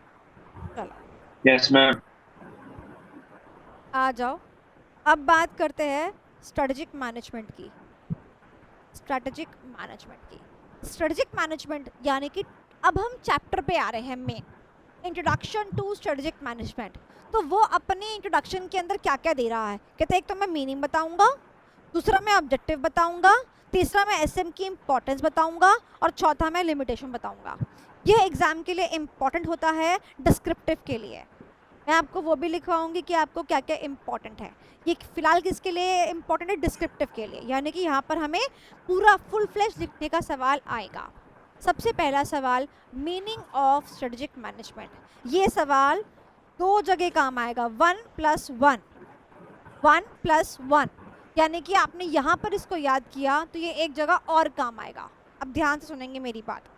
चलो Yes, ma'am. आ जाओ, अब बात करते हैं स्ट्रेटेजिक मैनेजमेंट की। स्ट्रेटेजिक मैनेजमेंट की, स्ट्रेटेजिक मैनेजमेंट यानी कि अब हम चैप्टर पे आ रहे हैं, main introduction to strategic management. तो वो अपने इंट्रोडक्शन के अंदर क्या क्या दे रहा है? कहते हैं एक तो मैं मीनिंग बताऊंगा, दूसरा मैं ऑब्जेक्टिव बताऊंगा, तीसरा मैं एसएम की इंपॉर्टेंस बताऊंगा और चौथा मैं लिमिटेशन बताऊंगा। ये एग्जाम के लिए इम्पॉर्टेंट होता है, डिस्क्रिप्टिव के लिए। मैं आपको वो भी लिखवाऊंगी कि आपको क्या क्या इम्पॉर्टेंट है। ये फिलहाल किसके लिए इम्पॉर्टेंट है? डिस्क्रिप्टिव के लिए, यानी कि यहाँ पर हमें पूरा फुल फ्लैश लिखने का सवाल आएगा। सबसे पहला सवाल, मीनिंग ऑफ स्ट्रेटेजिक मैनेजमेंट। ये सवाल 2 जगह काम आएगा, 1+1, 1+1, यानी कि आपने यहाँ पर इसको याद किया तो ये एक जगह और काम आएगा। अब ध्यान से सुनेंगे मेरी बात।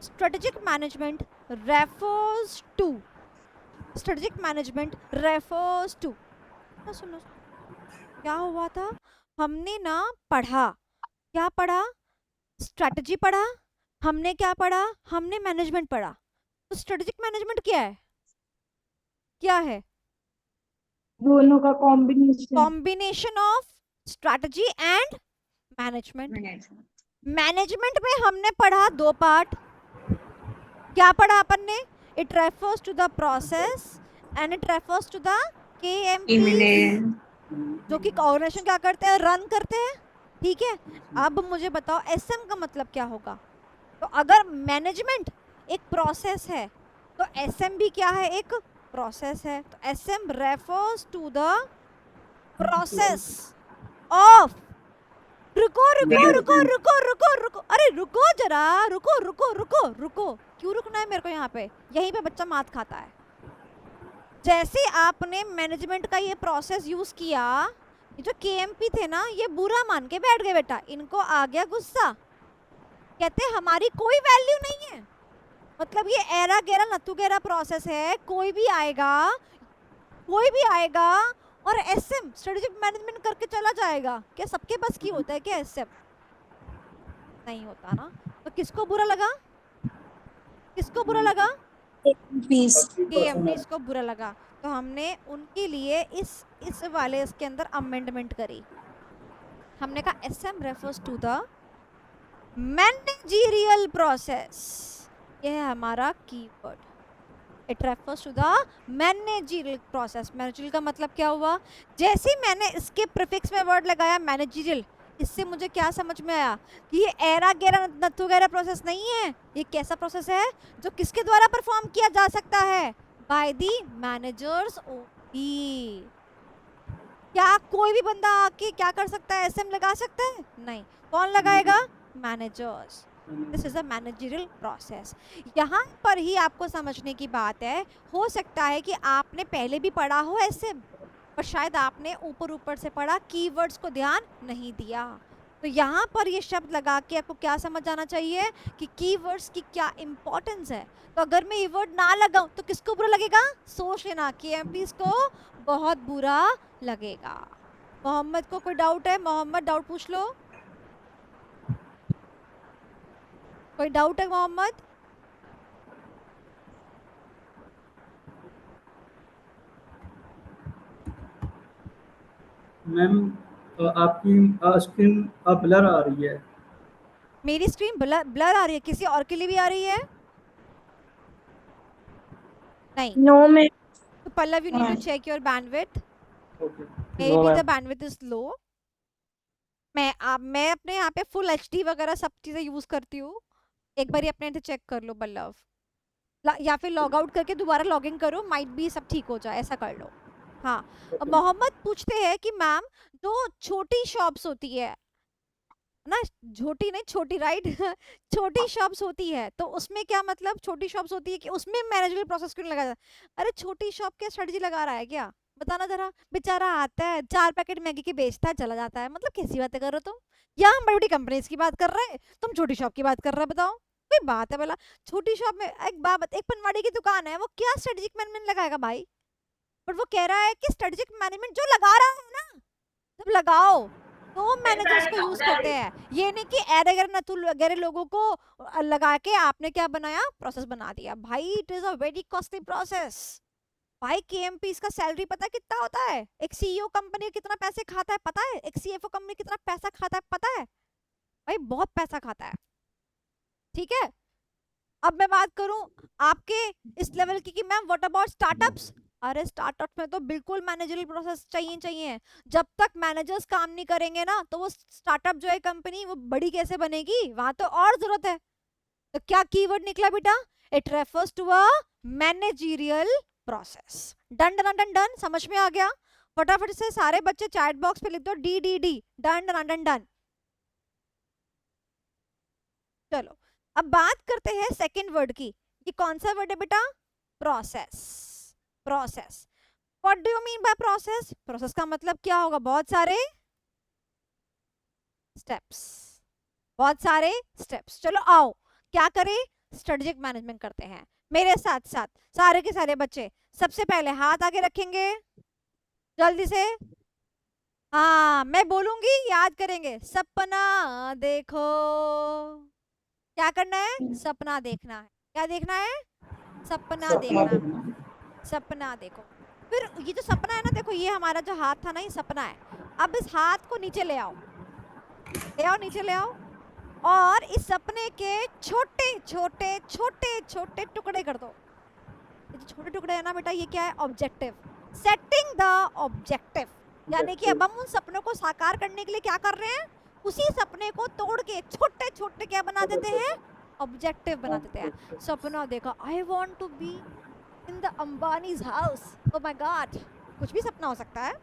strategic management refers to, strategic management refers to, सुनो क्या हुआ था, हमने ना पढ़ा, क्या पढ़ा, स्ट्रेटजी पढ़ा, हमने क्या पढ़ा, हमने मैनेजमेंट पढ़ा। तो स्ट्रेटेजिक मैनेजमेंट क्या है, क्या है, दोनों का combination. Combination of strategy and management. Management में हमने पढ़ा दो पार्ट, क्या पढ़ा अपन ने, it refers to the process and it refers to the KMP, जो कि ऑर्गेनाइजेशन क्या करते हैं, रन करते हैं। ठीक है, अब मुझे बताओ एसएम का मतलब क्या होगा। तो अगर मैनेजमेंट एक प्रोसेस है तो एसएम भी क्या है, एक प्रोसेस है। तो SM refers to the process of, रुको रुको रुको रुको रुको रुको, अरे रुको जरा, रुको रुको रुको रुको, क्यों रुकना है मेरे को यहाँ पे, यहीं पे बच्चा मात खाता है। जैसे आपने मैनेजमेंट का ये प्रोसेस यूज किया, ये जो केएमपी थे ना, ये बुरा मान के बैठ गए बेटा, इनको आ गया गुस्सा, कहते हमारी कोई वैल्यू नहीं है, मतलब ये एरा गेरा नत्थु गेरा प्रोसेस है, कोई भी आएगा और एसएम स्ट्रेटेजिक मैनेजमेंट करके चला जाएगा। क्या सबके बस की होता है क्या एसएम, नहीं होता ना। तो किसको बुरा लगा, किसको बुरा लगा, केएमपीस को बुरा लगा। तो हमने उनके लिए इस वाले इसके अंदर अमेंडमेंट करी, हमने कहा SM refers to the managerial process, ये है हमारा keyword, it refers to the managerial process. Managerial का मतलब क्या हुआ, जैसे ही मैंने इसके प्रीफिक्स में वर्ड लगाया मैनेजरियल, इससे मुझे क्या समझ में आया कि ये एरा गेरा नत्थु गेरा प्रोसेस नहीं है, ये कैसा प्रोसेस है जो किसके द्वारा परफॉर्म किया जा सकता है, बाय द मैनेजर्स ओनली। क्या कोई भी बंदा आके क्या कर सकता है, एसएम लगा सकता है, नहीं, कौन लगाएगा, managers. This is a managerial process. यहाँ पर ही आपको समझने की बात है, हो सकता है कि आपने पहले भी पढ़ा हो एसएम, पर शायद आपने ऊपर से पढ़ा, कीवर्ड्स को ध्यान नहीं दिया। तो यहाँ पर ये शब्द लगा के आपको क्या समझ आना चाहिए कि कीवर्ड्स की क्या इंपॉर्टेंस है। तो अगर मैं ये वर्ड ना लगाऊं तो किसको बुरा लगेगा, सोच लेना, केएमपीस को बहुत बुरा लगेगा। मोहम्मद को कोई डाउट है, मोहम्मद डाउट पूछ लो, कोई डाउट है मोहम्मद? मैम आपकी स्क्रीन ब्लर आ रही है। मेरी स्क्रीन ब्लर आ रही है, किसी और के लिए भी आ रही है? नहीं, नो में तो Pallav you need to check your bandwidth, okay, maybe the bandwidth is low। मैं अपने यहाँ पे फुल एचडी वगैरह सब चीजें यूज करती हूँ, एक बार अपने से चेक कर लो पल्लव, या फिर लॉग आउट करके दोबारा लॉग इन करो, माइट भी सब ठीक हो जाए, ऐसा कर लो। हाँ, अब मोहम्मद पूछते हैं कि मैम जो छोटी शॉप्स होती है ना, छोटी नहीं छोटी, राइट छोटी शॉप्स होती है, तो उसमें क्या मतलब, छोटी शॉप्स होती है कि उसमें मैनेजमेंट प्रोसेस क्यों लगा जाता है? अरे छोटी शॉप क्या स्ट्रेटजी लगा रहा है क्या, बताना जरा। बेचारा आता है 4 पैकेट मैगी के बेचता है, चला जाता है, मतलब कैसी बातें कर रहे हो तुम, या हम बड़ी बड़ी कंपनीज की बात कर रहे हैं, तुम छोटी शॉप की बात कर रहे हो, बताओ कोई बात है भला? छोटी शॉप में एक पनवाड़ी की दुकान है, वो क्या स्ट्रेटेजिक मैनेजमेंट लगाएगा भाई, बट वो कह रहा है कि स्ट्रेटेजिक मैनेजमेंट जो लगा रहा है ना, जब लगाओ तो मैनेजर्स को यूज करते हैं, ये नहीं कि ऐरे लोगों को लगा के आपने क्या बनाया, प्रोसेस बना दिया। भाई it is a very costly process. भाई केएमपी इसका सैलरी पता है कितना होता है, एक सीईओ कंपनी कितना पैसे खाता है पता है, एक सीएफओ कंपनी कितना पैसा खाता है पता है, भाई बहुत पैसा खाता है। ठीक है, अब मैं बात करूं आपके इस लेवल की कि मैम व्हाट अबाउट स्टार्टअप्स। अरे स्टार्टअप में तो बिल्कुल मैनेजरियल प्रोसेस चाहिए। जब तक मैनेजर्स काम नहीं करेंगे ना, तो वो स्टार्टअप जो है कंपनी, वो बड़ी कैसे बनेगी, वहां तो और जरूरत है। तो क्या कीवर्ड निकला बेटा, it refers to a managerial process. Done done done done, समझ में आ गया? फटाफट से सारे बच्चे चैट बॉक्स पे लिख दो D D D, done done done done. चलो अब बात करते हैं सेकंड वर्ड की। ये कौन सा वर्ड है बेटा, process. Process, what do you mean by process? Process का मतलब क्या होगा, बहुत सारे स्टेप्स, बहुत सारे स्टेप्स। चलो आओ क्या करें, स्ट्रेटेजिक मैनेजमेंट करते हैं। मेरे साथ साथ सारे के सारे बच्चे सबसे पहले हाथ आगे रखेंगे जल्दी से। हाँ मैं बोलूंगी याद करेंगे। सपना देखो, क्या करना है? सपना देखना है। क्या देखना है? सपना सपना देखना। देखना। सपना देखो। फिर ये जो सपना है ना, देखो ये हमारा जो हाथ था ना, ये सपना है। अब इस हाथ को नीचे ले आओ, ले आओ, नीचे ले आओ, और इस सपने के छोटे छोटे छोटे छोटे टुकड़े कर दो। ये जो छोटे टुकड़े है ना बेटा, ये क्या है? ऑब्जेक्टिव। सेटिंग द ऑब्जेक्टिव, यानी कि अब हम उन सपनों को साकार करने के लिए क्या कर रहे हैं? उसी सपने को तोड़ के छोटे छोटे क्या बना देते हैं? ऑब्जेक्टिव बना देते हैं। सपना देखा, I want to be in the Ambani's house. Oh my god, कुछ भी सपना हो सकता है।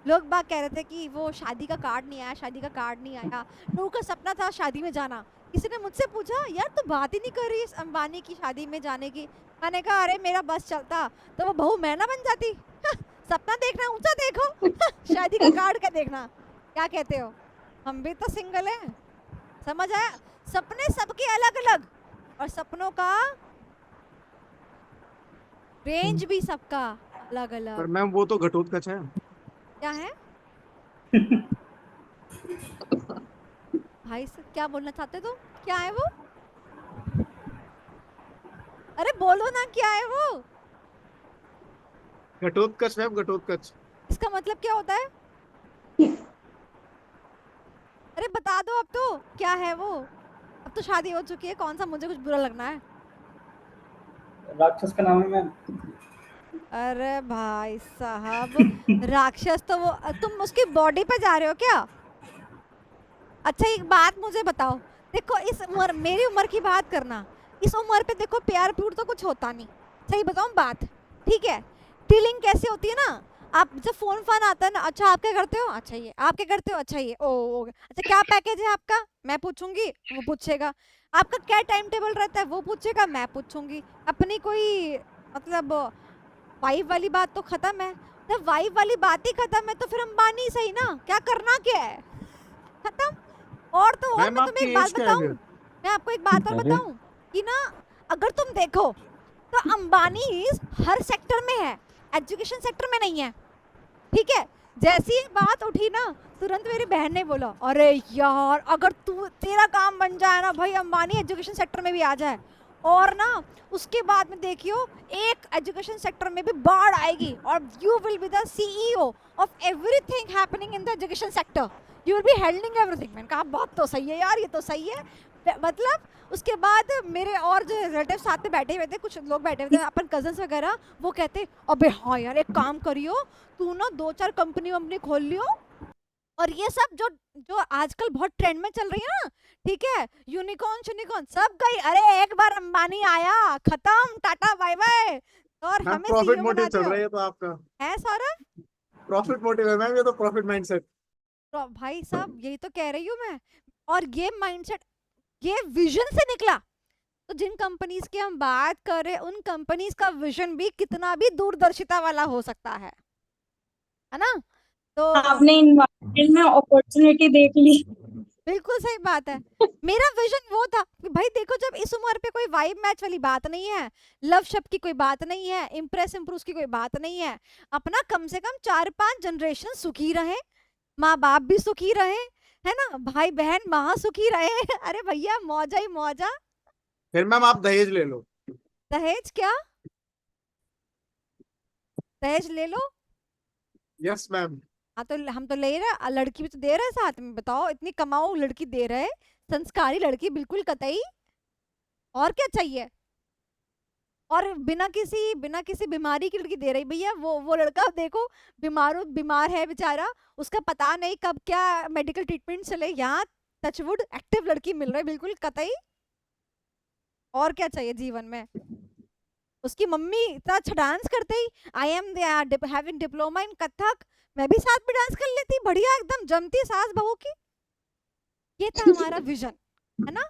लोग बाग कह रहे थे कि वो शादी का कार्ड नहीं आया, शादी का कार्ड नहीं आया। लोगों का सपना था शादी में जाना। किसी ने मुझसे पूछा, यार तू बात ही नहीं कर रही इस अंबानी की शादी में जाने की। मैंने कहा अरे मेरा बस चलता तो वो बहू मैं ना बन जाती। सपना देखना ऊंचा देखो, शादी का कार्ड का देखना। क्या कहते हो? हम भी तो सिंगल हैं। समझ आया? सपने सबके अलग अलग, और सपनों का रेंज भी सबका अलग पर अलग। मैम वो तो घटोत्कच है। क्या है भाई साहब, क्या बोलना चाहते तुम? क्या है वो? अरे बोलो ना, क्या है वो? घटोत्कच मैम, घटोत्कच। इसका मतलब क्या होता है? अरे बता दो अब तो, क्या है वो? अब तो शादी हो चुकी है, कौन सा मुझे कुछ बुरा लगना है? राक्षस का नाम है मैम। अरे भाई साहब, राक्षस तो वो, तुम उसकी बॉडी पे जा रहे हो क्या? अच्छा एक बात मुझे बताओ, देखो इस उम्र, मेरी उम्र की बात करना, इस उम्र पे देखो प्यार प्यूर तो कुछ होता नहीं। सही बताऊं बात, ठीक है? डीलिंग कैसे होती है ना, आप जब फोन फान आता है ना, अच्छा आप क्या करते हो? अच्छा ये। आप क्या करते हो? अच्छा ये। ओ अच्छा क्या पैकेज है आपका? मैं पूछूंगी, वो पूछेगा। आपका क्या टाइम टेबल रहता है? वो पूछेगा, मैं पूछूंगी। अपनी कोई मतलब वाइफ वाली बात तो खत्म है। जब वाइफ वाली बात ही खत्म है तो फिर अंबानी सही ना, क्या करना क्या है? खत्म। और तो और मैम मैं तुम्हें आपकी एक बात एज क्या है बताऊं, फिर? मैं आपको एक बात और बताऊं कि ना, अगर तुम देखो तो अंबानी हर सेक्टर में है, एजुकेशन सेक्टर में नहीं है। ठीक है? जैसी ये बात उठी ना, तुरंत मेरी बहन ने बोला, अरे यार अगर तू, तेरा काम बन जाए ना भाई, अंबानी एजुकेशन सेक्टर में भी आ जाए, और ना उसके बाद में देखियो एक एजुकेशन सेक्टर में भी बाढ़ आएगी, और you will be the CEO of everything happening in the education sector. You will be handling everything. मैंने कहा बात तो सही है यार, ये तो सही है। मतलब उसके बाद मेरे और जो रिलेटिव साथ में बैठे हुए थे, कुछ लोग बैठे हुए थे अपन कजन्स वगैरह, वो कहते अबे हाँ यार एक काम करियो, तू ना 2-4 कंपनी वंपनी खोल लियो, और ये सब जो जो आजकल बहुत ट्रेंड में चल रही है ना, ठीक है, यूनिकॉर्न यूनिकॉर्न सब गई। अरे एक बार अंबानी आया, खत्म, टाटा बाय बाय, और मैम हमें प्रॉफिट सीईओ बना मोटिव चल दियो। रहा है तो आपका। है सौरभ? प्रॉफिट मोटिव है मैम, ये तो प्रॉफिट माइंडसेट। तो भाई साहब यही तो कह रही हूँ मैं। और ये माइंडसेट, ये विजन से निकला। तो जिन कंपनीज की हम बात कर रहे हैं, उन कंपनीज का विजन भी कितना भी दूरदर्शिता वाला हो सकता है ना? तो आपने इन्वायरमेंट में अपॉर्चुनिटी देख ली। बिल्कुल सही बात है। मेरा विजन वो था कि भाई देखो, जब इस उम्र पे कोई वाइब मैच वाली बात नहीं है, लव शब्द की कोई बात नहीं है, इम्प्रेस इम्प्रूव की कोई बात नहीं है, अपना कम से कम 4-5 जनरेशन सुखी रहे, माँ बाप भी सुखी रहे, है ना, भाई बहन महा सुखी रहे। अरे भैया मौजा ही मौजा। फिर मैम आप दहेज ले लो। दहेज क्या? दहेज ले लो? Yes ma'am. हाँ तो हम तो ले रहे हैं, लड़की भी तो दे रहे हैं साथ में। बताओ, इतनी कमाऊ लड़की दे रहे, संस्कारी लड़की बिल्कुल कतई, और क्या चाहिए? और बिना किसी बीमारी की लड़की दे रही। भैया वो लड़का देखो, बीमार है बेचारा, उसका पता नहीं कब क्या मेडिकल ट्रीटमेंट चले, यहाँ टचवुड एक्टिव लड़की मिल रही बिल्कुल कतई। और क्या चाहिए जीवन में? उसकी मम्मी इतना अच्छा डांस करते ही, I am having diploma in Kathak, मैं भी साथ में डांस कर लेती, बढ़िया एकदम जमती सास बहू की। ये था हमारा विजन, है ना?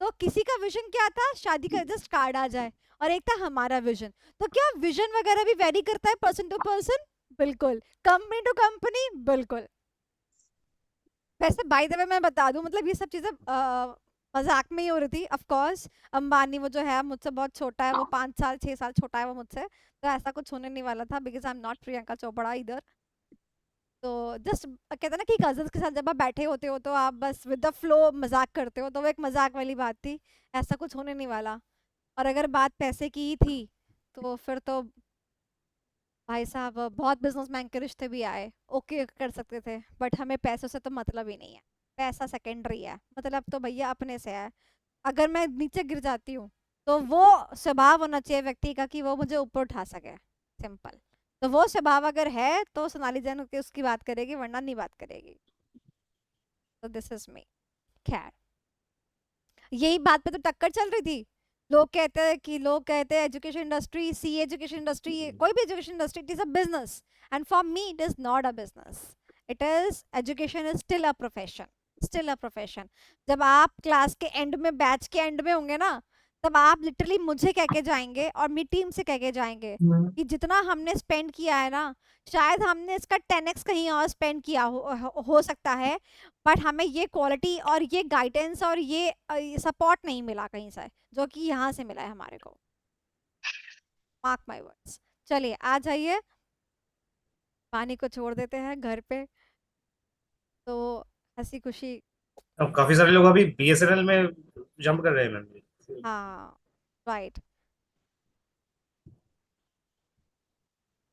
तो किसी का विजन क्या था? शादी का जस्ट कार्ड आ जाए, और एक था हमारा विजन। तो क्या विजन वगैरह भी वेरी करता है पर्सन टू पर्सन? बिल्कुल। Company to company? बिल्कुल। वैसे बाय द वे मैं बता दूं, मतलब ये सब चीजें मजाक में ही हो रही थी। ऑफ कोर्स अंबानी वो जो है मुझसे बहुत छोटा है, वो 5 साल 6 साल छोटा है वो मुझसे, तो ऐसा कुछ होने नहीं वाला था, because I am not Priyanka Chopra इधर। तो जस्ट कहते हैं ना कि कजन्स के साथ जब आप बैठे होते हो तो आप बस विद द फ्लो मजाक करते हो, तो वो एक मजाक वाली बात थी, ऐसा कुछ होने नहीं वाला। और अगर बात पैसे की ही थी तो फिर तो भाई साहब बहुत बिजनेसमैन के रिश्ते भी आए, ओके कर सकते थे, बट हमें पैसों से तो मतलब ही नहीं है, पैसा सेकेंडरी है, मतलब तो भैया अपने से है। अगर मैं नीचे गिर जाती हूँ तो वो स्वभाव होना चाहिए व्यक्ति का कि वो मुझे ऊपर उठा सके, सिंपल। तो वो स्वभाव अगर है तो सोनाली जैन के उसकी बात करेगी, वरना नहीं बात करेगी। तो दिस इज मी। खैर यही बात पे तो टक्कर चल रही थी। लोग कहते हैं एजुकेशन इंडस्ट्री, सी एजुकेशन इंडस्ट्री, कोई भी education industry, it is a business, and for me it is not a business, it is education is still a profession, still a profession. जब आप क्लास के एंड में, बैच के and में होंगे ना, तब आप लिटरली मुझे कह के जाएंगे और मेरी टीम से कह के जाएंगे कि जितना हमने स्पेंड किया है ना, शायद हमने इसका 10x कहीं और स्पेंड किया हो सकता है, बट हमें ये क्वालिटी और ये गाइडेंस और ये सपोर्ट नहीं मिला कहीं से, जो कि यहाँ से मिला है हमारे को। Mark my words. चलिए आ जाइए, पानी को छोड़ देते हैं घर पे, तो हंसी खुशी। अब काफी सारे लोग अभी बीएसएनएल में जंप कर रहे हैं मैम। हाँ राइट,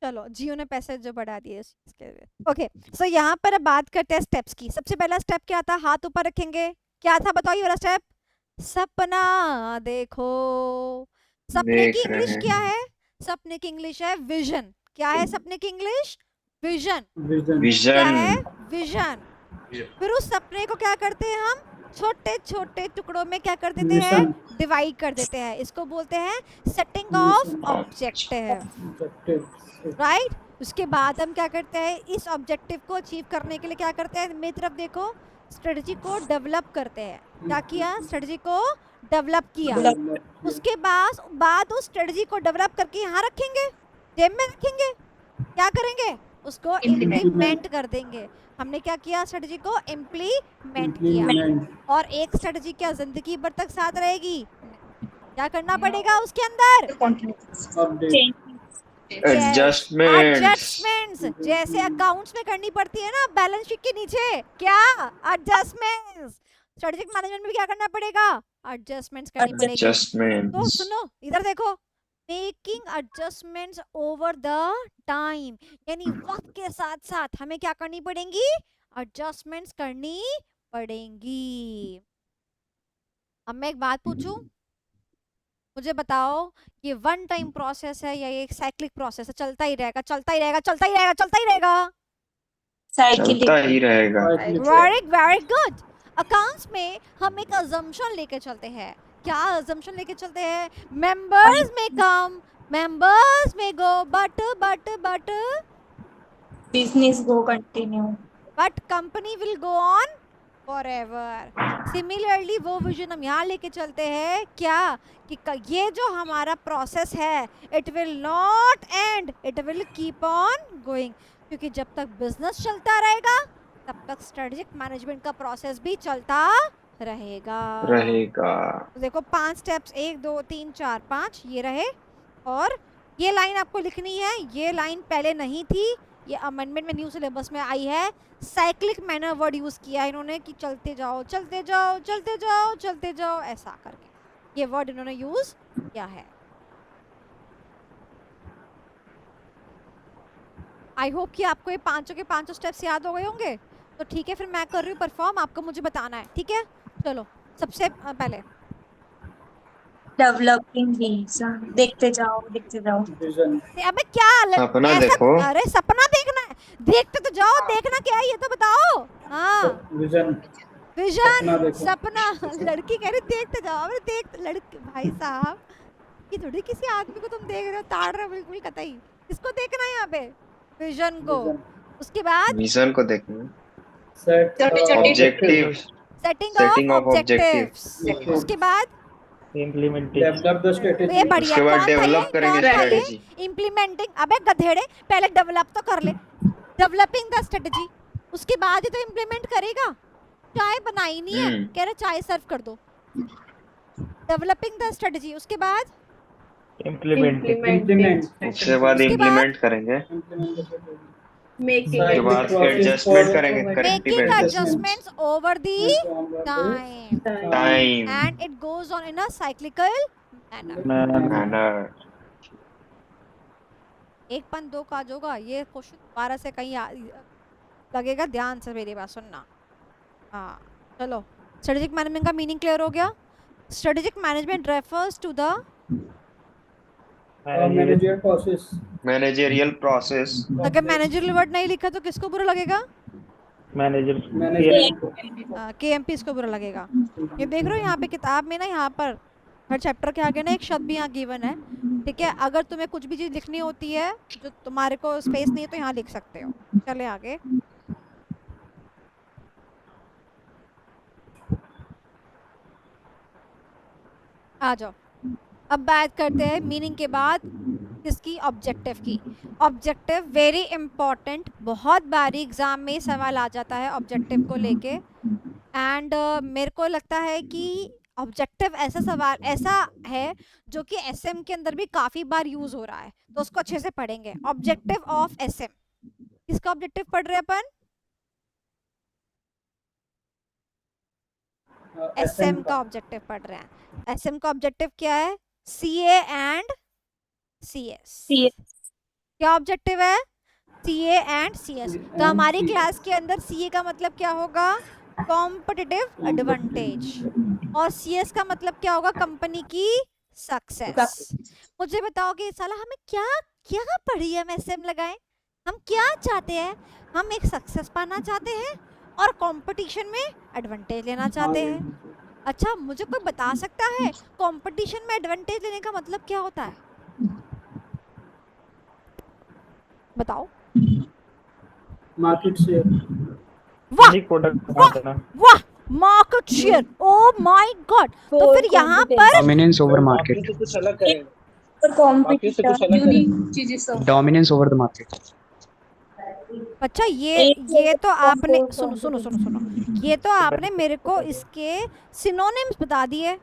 चलो जियो ने पैसे जो बढ़ा दिए इस चीज के लिए। ओके सो यहाँ पर अब बात करते हैं स्टेप्स की। सबसे पहला स्टेप क्या था, हाथ ऊपर रखेंगे, क्या था बताओ ये वाला स्टेप, सपना देखो। सपने की इंग्लिश क्या है, सपने की इंग्लिश है विजन। क्या है सपने की इंग्लिश, विजन। क्या है, विजन। फिर उस सपने को क्या करते हैं हम, छोटे छोटे टुकड़ों में क्या कर देते हैं, डिवाइड कर देते हैं। इसको बोलते हैं सेटिंग ऑफ ऑब्जेक्टिव, राइट। उसके बाद हम क्या करते हैं, इस ऑब्जेक्टिव को अचीव करने के लिए क्या करते हैं, मेरी तरफ देखो, स्ट्रेटजी को डेवलप करते हैं। क्या किया, स्ट्रेटजी को डेवलप किया। उसके बाद उस स्ट्रेटजी को डेवलप करके यहाँ रखेंगे, जेब में रखेंगे, क्या करेंगे, उसको इम्प्लीमेंट कर देंगे। हमने क्या किया, स्ट्रेटजी को इम्प्लीमेंट किया। और एक स्ट्रेटजी क्या जिंदगी भर तक साथ रहेगी, क्या करना पड़ेगा उसके अंदर, एडजस्टमेंट्स, जैसे अकाउंट्स में करनी पड़ती है ना बैलेंस शीट के नीचे, क्या एडजस्टमेंट्स, स्ट्रेटेजिक मैनेजमेंट में क्या करना पड़ेगा, एडजस्टमेंट्स करनी पड़ेगी। तो सुनो इधर देखो, making adjustments over the time, यानी वक्त के साथ साथ हमें क्या करनी पड़ेंगी, एडजस्टमेंट्स करनी पड़ेंगी। अब मैं एक बात पूछूं, मुझे बताओ ये वन टाइम प्रोसेस है या ये एक साइक्लिक प्रोसेस है, चलता ही रहेगा, चलता ही रहेगा, चलता ही रहेगा, चलता ही रहेगा, चलता ही रहेगा। Very good. अकाउंट्स में हम एक अजम्पशन लेके चलते हैं, क्या अजम्पशन लेके चलते हैं, मेंबर्स में come, members may go, but business go continue, but company will go on forever. Similarly वो विजन हम यहाँ लेके चलते हैं, क्या कि ये जो हमारा प्रोसेस है, it will not and, it will keep on going, क्योंकि जब तक बिजनेस चलता रहेगा तब तक स्ट्रेटेजिक मैनेजमेंट का प्रोसेस भी चलता रहेगा। तो देखो 5 स्टेप्स, 1 2 3 4 5 ये रहे। और ये लाइन आपको लिखनी है, ये लाइन पहले नहीं थी, ये अमेंडमेंट में न्यू सिलेबस में आई है। साइक्लिक मैनर वर्ड यूज किया इन्होंने कि चलते जाओ चलते जाओ चलते जाओ चलते जाओ, ऐसा करके ये वर्ड इन्होंने यूज किया है। आई होप कि आपको ये पांचों के पांचों स्टेप्स याद हो गए होंगे। तो ठीक है, फिर मैं कर रही हूँ परफॉर्म, आपको मुझे बताना है, ठीक है। चलो सबसे पहले डेवलपिंग विजन, देखते जाओ अबे क्या सपना ऐसा, देखो। अरे सपना देखना है, देखते तो जाओ, देखना क्या है ये तो बताओ। हाँ विजन, सपना, लड़की कह रही देखते जाओ, अरे देख लड़की, भाई साहब कि थोड़ी किसी आदमी को तुम देख रहे हो, ताड़ रहे हो बिल्कुल कतई, किसको देखना है यहाँ पे, विजन को। उसके बाद विजन को देखना, ऑब्जेक्टिव, सेटिंग ऑफ ऑब्जेक्टिव्स। उसके बाद डेवलप द स्ट्रेटजी, ये बढ़िया, उसके बाद कौन था ये? डेवलप करेंगे कौन था ये? स्ट्रेटजी। इम्प्लीमेंटिंग, अबे गधेड़े पहले डेवलप तो कर ले, डेवलपिंग द स्ट्रेटजी, उसके बाद ही तो इम्प्लीमेंट करेगा। चाय बनाई नहीं है, कह रहे चाय सर्व कर दो, डेवलपिंग द स्ट्रेटजी, उसके बाद इम्प्लीमेंट Implement. उसके बाद उसके बाद इम्प्लीमेंट करेंगे, Implement the strategy. Making उसके Right, it. बाद the process एडजस्टमेंट for करेंगे, over corrective making adjustment adjustments over the time time and it goes on in a cyclical manner. Manner. एक पन दो काज होगा, ये क्वेश्चन दोबारा से कहीं लगेगा, ध्यान से मेरी बात सुनना। हाँ चलो, स्ट्रेटेजिक मैनेजमेंट का मीनिंग क्लियर हो गया। Strategic management refers to the managerial process. Managerial process, अगर मैनेजरियल वर्ड नहीं लिखा तो किसको बुरा लगेगा? Manager Managerial. केएमपी इसको बुरा लगेगा। ये देख रहे हो यहाँ पे किताब में ना, यहाँ पर हर चैप्टर के आगे ना एक शब्द भी यहाँ गिवन है, ठीक है। अगर तुम्हें कुछ भी चीज़ लिखनी होती है जो तुम्हारे को स्पेस नहीं है तो यहाँ लिख सकते हो। चले आगे। आ जाओ, अब बात करते हैं मीनिंग के बाद किसकी? ऑब्जेक्टिव की। ऑब्जेक्टिव वेरी इंपॉर्टेंट, बहुत बारी एग्जाम में सवाल आ जाता है ऑब्जेक्टिव को लेके। एंड मेरे को लगता है कि ऑब्जेक्टिव ऐसा सवाल ऐसा है जो कि एसएम के अंदर भी काफ़ी बार यूज़ हो रहा है, तो उसको अच्छे से पढ़ेंगे। ऑब्जेक्टिव ऑफ एसएम, किसका ऑब्जेक्टिव पढ़ रहे हैं अपन? एसएम का ऑब्जेक्टिव पढ़ रहे हैं। एसएम का ऑब्जेक्टिव क्या है? CA and CS. क्या ऑब्जेक्टिव है? CA and CS. तो हमारी क्लास के अंदर सीए का मतलब क्या होगा? Competitive advantage. और सीएस का मतलब क्या होगा? कंपनी की सक्सेस। मुझे बताओ कि साला हमें क्या क्या पढ़ी है, हम एसएम लगाएं? हम क्या चाहते हैं? हम एक सक्सेस पाना चाहते हैं और कंपटीशन में एडवांटेज लेना चाहते हैं। अच्छा, मुझे कोई बता सकता है कंपटीशन में एडवांटेज लेने का मतलब क्या होता है? बताओ। Market share. वाह वाह वाह, market share. O my God. तो फिर यहाँ पर डोमिनेंस ओवर मार्केट, कुछ अलग करें, कॉम्पिटिटर यूनिक चीजें सब। Dominance over the market. अच्छा, ये तो आपने सुनो सुनो सुनो सुनो, ये तो आपने मेरे को इसके सिनोनिम्स बता दिए।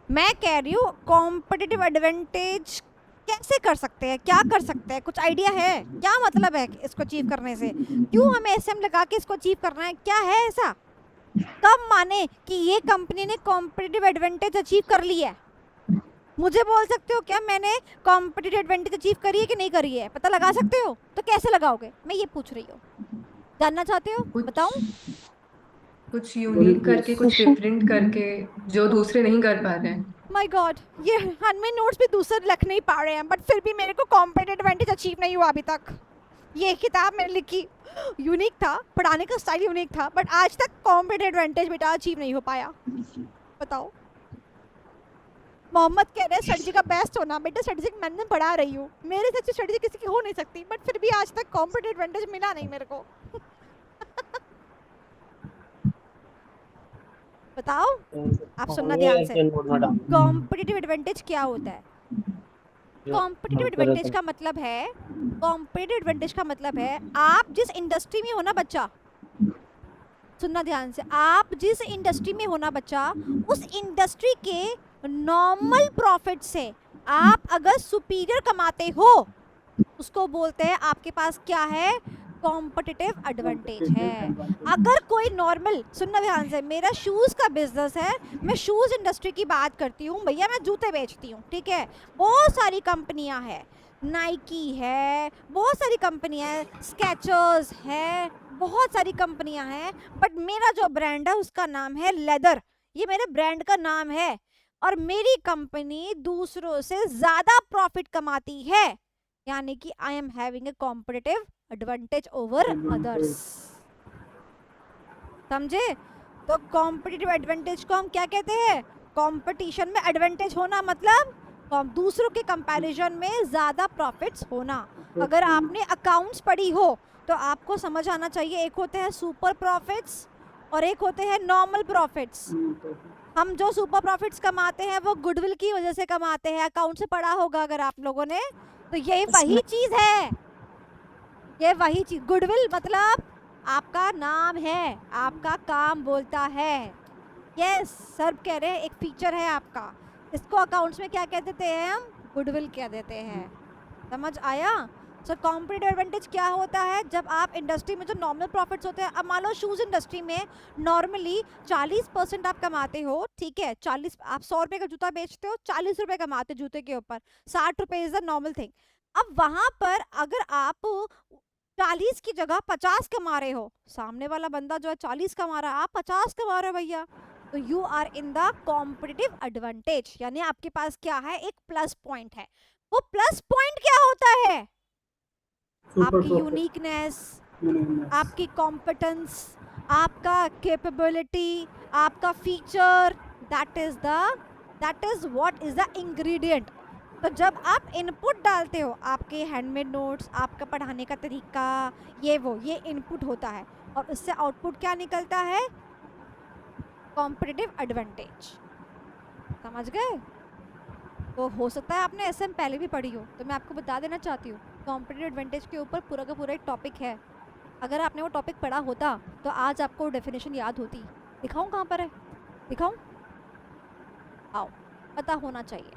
मैं कह रही हूँ कॉम्पिटिटिव एडवांटेज कैसे कर सकते हैं, क्या कर सकते हैं? कुछ आइडिया है? क्या मतलब है इसको अचीव करने से? क्यों हमें एसएम लगा के इसको अचीव करना है? क्या है ऐसा? कब माने कि ये कंपनी ने कॉम्पिटिटिव एडवांटेज अचीव कर ली है? मुझे बोल सकते हो क्या मैंने कॉम्पिटिटिव एडवांटेज अचीव करी है कि नहीं करी है? पता लगा सकते हो? तो कैसे लगाओगे? मैं ये पूछ रही हूँ, जानना चाहते हो? बताऊं? कुछ यूनिक करके, कुछ डिफरेंट करके जो दूसरे नहीं कर पा रहे हैं। माय गॉड, ये हनमें नोट्स भी दूसरे लिख नहीं पा रहे हैं, बट फिर भी मेरे को कॉम्पिटिटिव एडवांटेज अचीव नहीं हुआ अभी तक। ये किताब मैंने लिखी, यूनिक था, पढ़ाने का स्टाइल यूनिक था, बट आज तक कॉम्पिटिटिव एडवांटेज बेटा अचीव नहीं हो पाया। बताओ। मोहम्मद कह रहे हैं स्ट्रेटजी का बेस्ट होना। बेटा स्ट्रेटजी मैंने पढ़ा रही हूँ, मेरे से अच्छी स्ट्रेटजी किसी की हो नहीं सकती, बट फिर भी आज तक कॉम्पिटिटिव एडवांटेज मिला नहीं मेरे को। बताओ, आप सुनना ध्यान से। कॉम्पिटिटिव एडवांटेज क्या होता है? कॉम्पिटिटिव एडवांटेज का मतलब है, कॉम्पिटिटिव एडवांटेज का मतलब है आप जिस इंडस्ट्री में हो ना बच्चा, सुनना ध्यान से, आप जिस इंडस्ट्री में हो ना बच्चा, उस इंडस्ट्री के नॉर्मल प्रॉफिट से आप अगर सुपीरियर कमाते हो, उसको बोलते हैं आपके पास क्या है? कॉम्पिटिटिव एडवांटेज है। अगर कोई नॉर्मल, सुनना ध्यान से, मेरा शूज़ का बिजनेस है, मैं शूज़ इंडस्ट्री की बात करती हूँ भैया, मैं जूते बेचती हूँ, ठीक है। बहुत सारी कंपनियाँ हैं, नाइकी है, बहुत सारी कंपनियाँ हैं, स्केचर्स है, बहुत सारी कंपनियाँ हैं, बट मेरा जो ब्रांड है उसका नाम है लेदर। ये मेरे ब्रांड का नाम है और मेरी कंपनी दूसरों से ज़्यादा प्रॉफिट कमाती है, यानी कि आई am having a competitive advantage over others. समझे? तो कॉम्पिटिटिव एडवांटेज को हम क्या कहते हैं? कंपटीशन में एडवांटेज होना, मतलब दूसरों के कंपैरिजन में ज़्यादा प्रॉफिट्स होना। अगर आपने अकाउंट्स पढ़ी हो तो आपको समझ आना चाहिए, एक होते हैं सुपर प्रॉफिट्स और एक होते हैं नॉर्मल प्रॉफिट्स। हम जो सुपर प्रॉफिट्स कमाते हैं वो गुडविल की वजह से कमाते हैं। अकाउंट से पढ़ा होगा अगर आप लोगों ने, तो यही वही चीज़ है, ये वही चीज़। गुडविल मतलब आपका नाम है, आपका काम बोलता है, यस सर कह रहे हैं एक फीचर है आपका, इसको अकाउंट्स में क्या कह देते हैं हम, गुडविल कह देते हैं। समझ आया? सो कॉम्पिटिटिव एडवांटेज क्या होता है, जब आप इंडस्ट्री में जो नॉर्मल प्रॉफिट्स होते हैं, अब मान लो शूज़ इंडस्ट्री में नॉर्मली 40% आप कमाते हो, ठीक है, 40 आप 100 रुपये का जूता बेचते हो, 40 रुपये कमाते जूते के ऊपर, 60 रुपये इज द नॉर्मल थिंग। अब वहाँ पर अगर आप 40 की जगह 50 कमा रहे हो, सामने वाला बंदा जो है 40 कमा रहा है, आप 50 कमा रहे हो भैया, तो you are in the competitive advantage, यानी आपके पास क्या है, एक प्लस पॉइंट है। वो प्लस पॉइंट क्या होता है, Super आपकी profit. Uniqueness, Uniqueness. आपकी कॉम्पिटेंस, आपका कैपेबिलिटी, आपका feature, that is what is the ingredient. तो जब आप इनपुट डालते हो, आपके हैंडमेड नोट्स, आपका पढ़ाने का तरीका, ये इनपुट होता है, और उससे आउटपुट क्या निकलता है, कॉम्पिटिटिव एडवांटेज। समझ गए? तो हो सकता है आपने एसएम पहले भी पढ़ी हो, तो मैं आपको बता देना चाहती हूँ, कॉम्पिटिटिव एडवांटेज के ऊपर पूरा का पूरा एक टॉपिक है। अगर आपने वो टॉपिक पढ़ा होता तो आज आपको डेफिनेशन याद होती। दिखाऊं कहाँ पर है, दिखाऊं? आओ, पता होना चाहिए।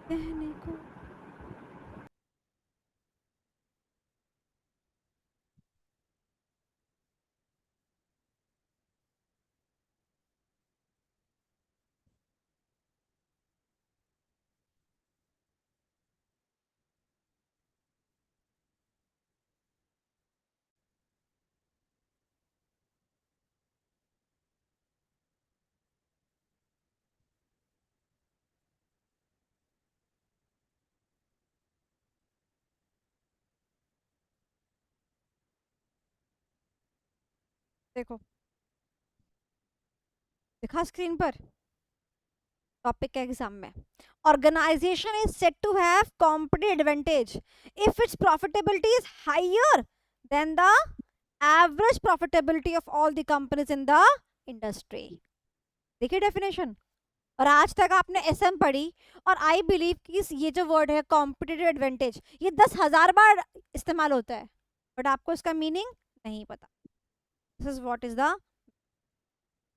कहने को देखो, दिखा स्क्रीन पर टॉपिक के एग्जाम में, organization is set to have competitive advantage if its profitability is higher than the average profitability of all the companies in the industry. देखिए डेफिनेशन, और आज तक आपने एसएम पढ़ी, और आई बिलीव कि ये जो वर्ड है कॉम्पिटिटिव एडवांटेज, ये 10,000 बार इस्तेमाल होता है, बट आपको इसका मीनिंग नहीं पता। This is what is the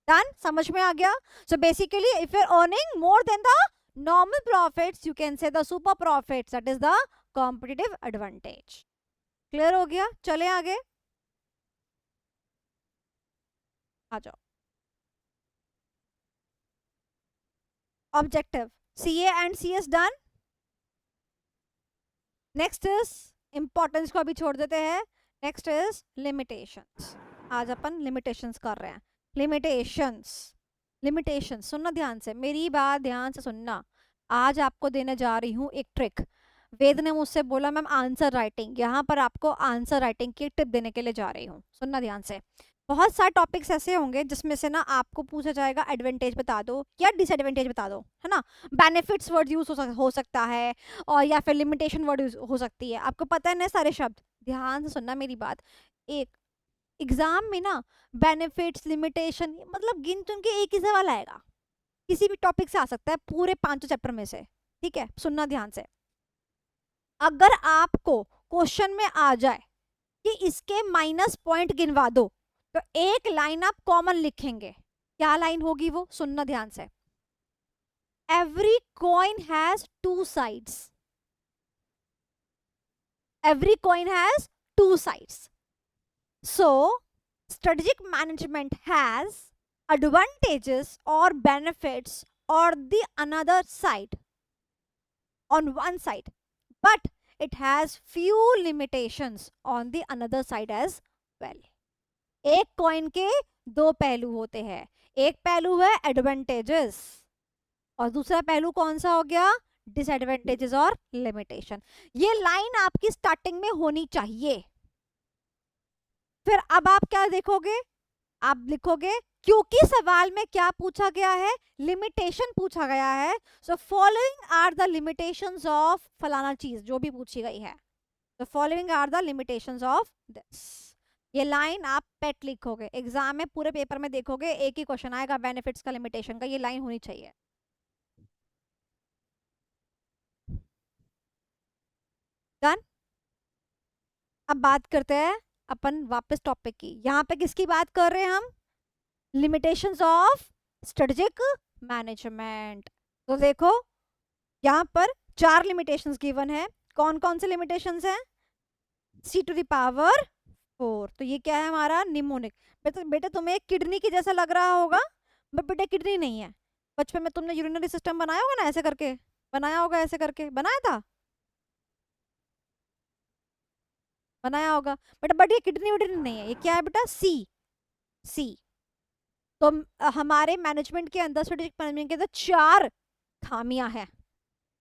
done, समझ में आ गया? So basically if you are earning more than the normal profits, you can say the super profits, that is the competitive advantage. Clear हो गया? चले आगे, आ जाओ। Objective CA and CS done. Next is importance को अभी छोड़ देते हैं, नेक्स्ट इज लिमिटेशंस। आज अपन लिमिटेशंस कर रहे हैं। लिमिटेशंस सुनना ध्यान से, मेरी बात ध्यान से सुनना। आज आपको देने जा रही हूँ एक ट्रिक। वेद ने मुझसे बोला मैम आंसर राइटिंग, यहाँ पर आपको आंसर राइटिंग की टिप देने के लिए जा रही हूँ। सुनना ध्यान से, बहुत सारे टॉपिक्स ऐसे होंगे जिसमें से ना आपको पूछा जाएगा एडवांटेज बता दो या डिसएडवांटेज बता दो, है ना। बेनिफिट्स वर्ड यूज हो सकता है, और या फिर लिमिटेशन वर्ड यूज हो सकती है। आपको पता है ना सारे शब्द, ध्यान से सुनना मेरी बात। एक एग्जाम में ना बेनिफिट्स, लिमिटेशन, मतलब गिन चुन के एक ही सवाल आएगा, किसी भी टॉपिक से आ सकता है, पूरे 5 चैप्टर में से, ठीक है। सुनना ध्यान से, अगर आपको क्वेश्चन में आ जाए कि इसके माइनस पॉइंट गिनवा दो, तो एक लाइन आप कॉमन लिखेंगे। क्या लाइन होगी वो? सुनना ध्यान से। Every coin has 2 sides, every coin has 2 sides, so strategic management has advantages or benefits or the another side on one side, but it has few limitations on the another side as well. एक coin के 2 पहलू होते हैं, एक पहलू है advantages और दूसरा पहलू कौन सा हो गया? डिसएडवांटेजेस और लिमिटेशन। ये लाइन आपकी स्टार्टिंग में होनी चाहिए। फिर अब आप क्या देखोगे? आप लिखोगे क्योंकि सवाल में क्या पूछा गया है, लिमिटेशन पूछा गया है। So following are the limitations of फलाना चीज जो भी पूछी गई है। तो following are the limitations of this. ये लाइन आप पेट लिखोगे, एग्जाम में पूरे पेपर में देखोगे एक ही क्वेश्चन आएगा बेनिफिट्स का लिमिटेशन का, ये लाइन होनी चाहिए। डन। अब बात करते हैं अपन वापस टॉपिक की। यहाँ पे किसकी बात कर रहे हैं हम, लिमिटेशंस ऑफ स्ट्रेटेजिक मैनेजमेंट। तो देखो यहाँ पर 4 लिमिटेशंस गिवन है। कौन कौन से लिमिटेशंस हैं, C⁴। तो ये क्या है हमारा निमोनिक। बेटा तुम्हें किडनी की जैसा लग रहा होगा, बट बेटा किडनी नहीं है। बचपन में तुमने यूरिनरी सिस्टम बनाया होगा ना, ऐसे करके बनाया होगा, ऐसे करके बनाया था, बनाया होगा बट ये किडनी विडनी नहीं है। ये क्या है बेटा, सी। तो हमारे मैनेजमेंट के अंदर, स्ट्रेटेजिक मैनेजमेंट के अंदर 4 खामियां हैं।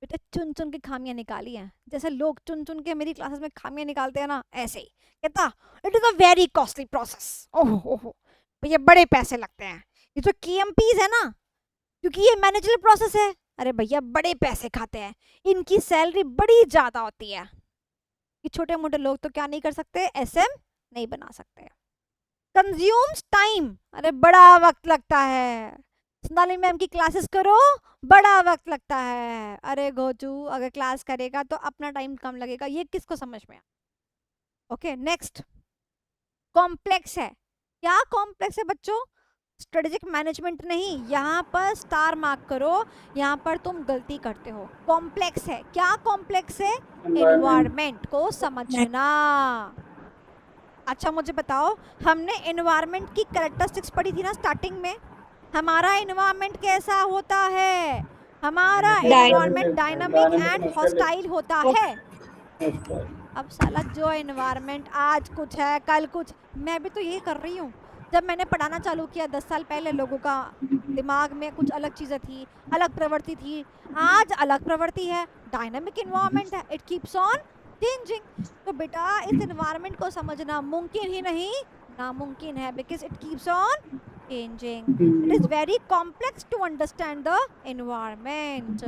बेटा चुन चुन के खामियां निकाली हैं, जैसे लोग चुन चुन के मेरी क्लासेस में खामियां निकालते हैं ना, ऐसे ही कहता it is a very costly process. ओहो भैया बड़े पैसे लगते हैं। ये जो KMPs है ना, क्योंकि ये मैनेजरल प्रोसेस है, अरे भैया बड़े पैसे खाते हैं, इनकी सैलरी बड़ी ज्यादा होती है। कि छोटे मोटे लोग तो क्या नहीं कर सकते, SM नहीं बना सकते। कंज्यूम्स टाइम, अरे बड़ा वक्त लगता है। सोनाली मैम की क्लासेस करो, बड़ा वक्त लगता है। अरे गोचू अगर क्लास करेगा तो अपना टाइम कम लगेगा, ये किसको समझ में आया। ओके नेक्स्ट, कॉम्प्लेक्स है। क्या कॉम्प्लेक्स है बच्चों, स्ट्रेटेजिक मैनेजमेंट नहीं, यहाँ पर स्टार मार्क करो, यहाँ पर तुम गलती करते हो। कॉम्प्लेक्स है, क्या कॉम्प्लेक्स है, एनवायरनमेंट को समझना। अच्छा मुझे बताओ, हमने एनवायरनमेंट की कैरेक्टरिस्टिक्स पढ़ी थी ना स्टार्टिंग में। हमारा एनवायरनमेंट कैसा होता है, हमारा एनवायरनमेंट डायनामिक एंड हॉस्टाइल होता है। अब साला जो एनवायरनमेंट आज कुछ है कल कुछ, मैं भी तो यही कर रही हूँ। जब मैंने पढ़ाना चालू किया 10 साल पहले, लोगों का दिमाग में कुछ अलग चीज़ें थी, अलग प्रवृत्ति थी। आज अलग प्रवृत्ति है, डायनामिक एनवायरनमेंट है, इट कीप्स ऑन चेंजिंग। तो बेटा इस एनवायरनमेंट को समझना मुमकिन ही नहीं नामुमकिन है, because it keeps on changing. It is very complex to understand the environment.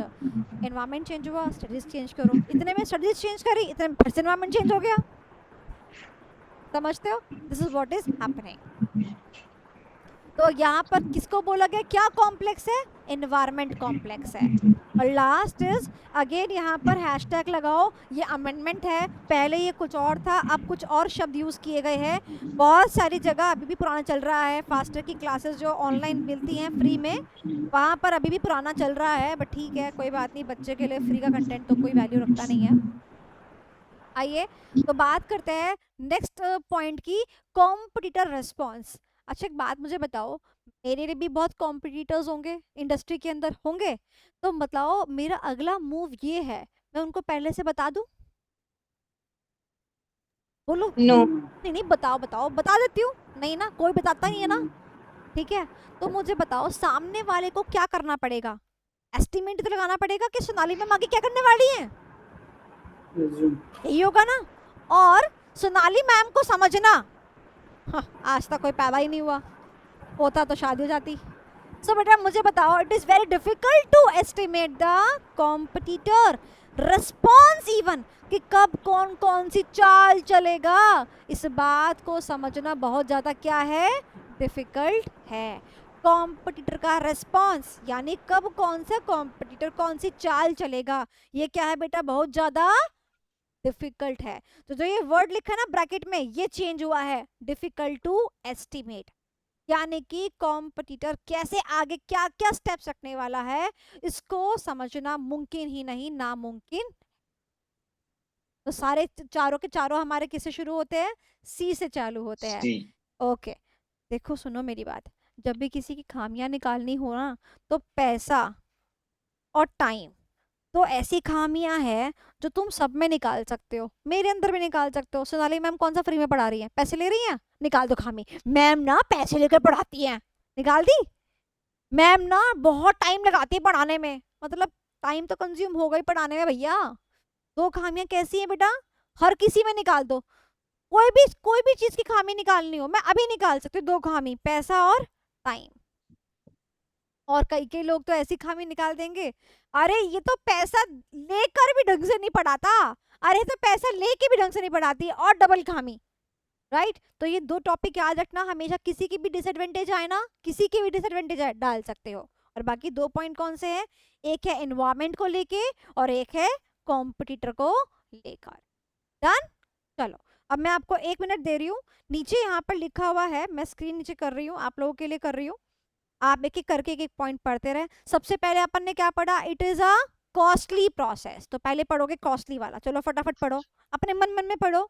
Environment change हुआ, studies change करो, इतने में studies change करी, इतने में फिर से environment change हो गया। समझते हो, this is what is happening। तो यहाँ पर किसको बोला गया, क्या कॉम्प्लेक्स है, एनवायरनमेंट कॉम्प्लेक्स है। और लास्ट इज अगेन यहाँ पर हैशटैग लगाओ, ये अमेंडमेंट है, पहले ये कुछ और था, अब कुछ और शब्द यूज़ किए गए हैं। बहुत सारी जगह अभी भी पुराना चल रहा है। फास्टर की क्लासेस जो ऑनलाइन मिलती हैं फ्री में, वहाँ पर अभी भी पुराना चल रहा है, बट ठीक है कोई बात नहीं, बच्चे के लिए फ्री का कंटेंट तो कोई वैल्यू रखता नहीं है। आइए तो बात करते हैं नेक्स्ट पॉइंट की, कॉम्पिटिटर रिस्पॉन्स। अच्छा एक बात मुझे बताओ, मेरे लिए भी बहुत कॉम्पिटिटर्स होंगे इंडस्ट्री के अंदर होंगे, तो बताओ मेरा अगला मूव ये है, मैं उनको पहले से बता दूं, बोलो नो नहीं बताओ बता देती हूँ, नहीं ना कोई बताता नहीं है ना, ठीक है। तो मुझे बताओ सामने वाले को क्या करना पड़ेगा, एस्टिमेट तो लगाना पड़ेगा कि सोनाली मैम आगे क्या करने वाली है, यही होगा ना। और सोनाली मैम को समझना, हाँ, आज तक कोई पैदा ही नहीं हुआ, होता तो शादी हो जाती। सो बेटा मुझे बताओ, it is very difficult to estimate the competitor response even, कि कब कौन कौन सी चाल चलेगा, इस बात को समझना बहुत ज़्यादा क्या है, डिफिकल्ट है। कॉम्पिटिटर का रिस्पॉन्स यानी कब कौन सा कॉम्पिटिटर कौन सी चाल चलेगा, ये क्या है बेटा, बहुत ज़्यादा डिफिकल्ट है। तो जो ये वर्ड लिखा है ना ब्रैकेट में, ये चेंज हुआ है, डिफिकल्ट टू एस्टिमेट, यानी कि कॉम्पिटिटर कैसे आगे क्या क्या स्टेप्स रखने वाला है, इसको समझना मुमकिन ही नहीं नामुमकिन। तो सारे चारों के चारों हमारे किससे शुरू होते हैं, सी से चालू होते हैं। ओके देखो सुनो मेरी बात, जब भी किसी की खामियां निकालनी हो ना, तो पैसा और टाइम तो ऐसी खामियां हैं जो तुम सब में निकाल सकते हो, मेरे अंदर भी निकाल सकते हो। सोनाली मैम कौन सा फ्री में पढ़ा रही है, पैसे ले रही हैं, निकाल दो खामी। मैम ना पैसे लेकर पढ़ाती हैं, निकाल दी। मैम ना बहुत टाइम लगाती है पढ़ाने में, मतलब टाइम तो कंज्यूम होगा ही पढ़ाने में भैया। 2 खामियां कैसी हैं बेटा, हर किसी में निकाल दो। कोई भी चीज की खामी निकालनी हो, मैं अभी निकाल सकती हूँ 2 खामी, पैसा और टाइम। और कई लोग तो ऐसी खामी निकाल देंगे, अरे ये तो पैसा लेकर भी ढंग से नहीं पढ़ाता, अरे तो पैसा लेके भी ढंग से नहीं पढ़ाती, और डबल खामी, राइट। तो ये 2 टॉपिक याद रखना हमेशा, किसी की भी डिसएडवांटेज आए ना, किसी की भी डिसएडवांटेज आए डाल सकते हो। और बाकी 2 पॉइंट कौन से हैं, एक है एनवायरमेंट को लेके और एक है कॉम्पिटिटर को लेकर। डन। चलो अब मैं आपको 1 मिनट दे रही हूँ, नीचे यहाँ पर लिखा हुआ है, मैं स्क्रीन नीचे कर रही हूँ, आप लोगों के लिए कर रही हूँ, आप एक एक करके एक पॉइंट पढ़ते रहे। सबसे पहले अपन ने क्या पढ़ा, it is a costly process, तो पहले पढ़ोगे कॉस्टली वाला, चलो फटाफट पढ़ो, अपने मन मन में पढ़ो।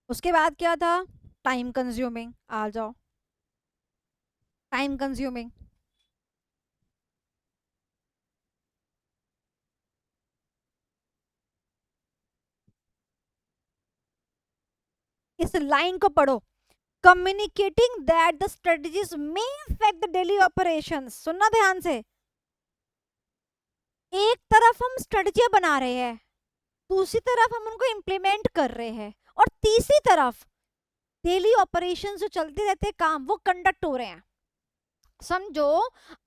उसके बाद क्या था, टाइम कंज्यूमिंग, आ जाओ, टाइम कंज्यूमिंग। इस लाइन को पढ़ो, communicating that the strategies may affect the daily operations. सुनना ध्यान से, एक तरफ हम स्ट्रेटजी बना रहे हैं, दूसरी तरफ हम उनको इम्प्लीमेंट कर रहे हैं, और तीसरी तरफ डेली ऑपरेशंस जो चलते रहते हैं काम, वो कंडक्ट हो रहे हैं। समझो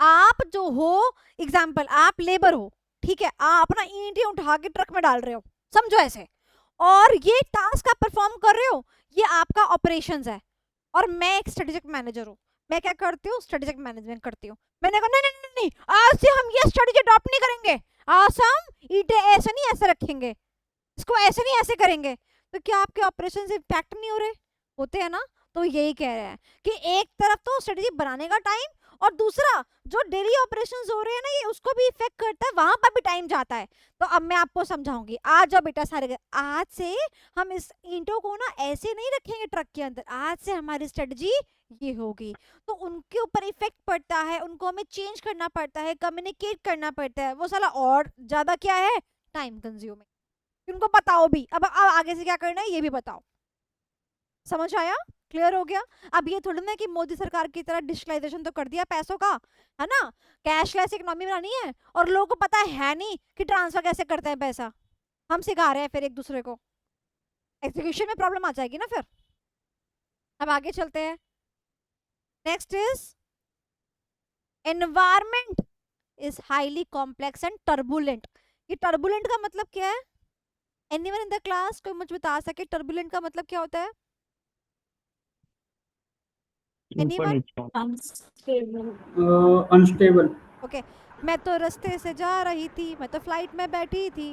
आप जो हो, एग्जाम्पल आप लेबर हो, ठीक है, आप अपना ईंटें उठा के ट्रक में डाल रहे हो, समझो ऐसे, और ये टास्क आप परफॉर्म कर रहे हो, ये आपका ऑपरेशंस है, और मैं एक स्ट्रेटेजिक मैनेजर हूँ, मैं क्या करती हूँ, स्ट्रेटेजिक मैनेजमेंट करती हूँ। मैंने कहा नहीं नहीं नहीं, आज से हम ये स्ट्रेटेजी अडॉप्ट नहीं करेंगे, आज से हम ईंटें ऐसे नहीं ऐसे रखेंगे, इसको ऐसे नहीं ऐसे करेंगे, तो क्या आपके ऑपरेशन से इम्पैक्ट नहीं हो रहे, होते हैं ना। तो यही कह रहे हैं कि एक तरफ तो स्ट्रेटेजी बनाने का टाइम, और दूसरा जो डेली ऑपरेशंस हो रहे हैं ना, ये उसको भी इफेक्ट करता है, वहां पर भी टाइम जाता है। तो अब मैं आपको समझाऊंगी, आज जाओ बेटा सारे, आज से हम इस ईंटों को ना ऐसे नहीं रखेंगे ट्रक के अंदर, आज से हमारी स्ट्रेटजी ये होगी। तो उनके ऊपर इफेक्ट पड़ता है, उनको हमें चेंज करना पड़ता है, कम्युनिकेट करना पड़ता है, वो साला और ज्यादा क्या है, टाइम कंज्यूमिंग। उनको बताओ भी, अब आगे से क्या करना है ये भी बताओ। समझ आया, क्लियर हो गया। अब ये थोड़ी ना कि मोदी सरकार की तरह डिजिटलाइजेशन तो कर दिया पैसों का, है ना, कैशलेस इकोनॉमी बनानी है, और लोगों को पता है नहीं कि ट्रांसफर कैसे करते हैं पैसा, हम सिखा रहे हैं फिर एक दूसरे को, एग्जीक्यूशन में प्रॉब्लम आ जाएगी ना फिर। अब आगे चलते हैं, next is environment is highly complex and turbulent. ये टर्बुलेंट का मतलब क्या है, एनीवन इन द क्लास कोई मुझे बता सके टर्बुलेंट का मतलब क्या होता है, एनीवन? अनस्टेबल। ओके, मैं तो रास्ते से जा रही थी, मैं तो फ्लाइट में बैठी थी,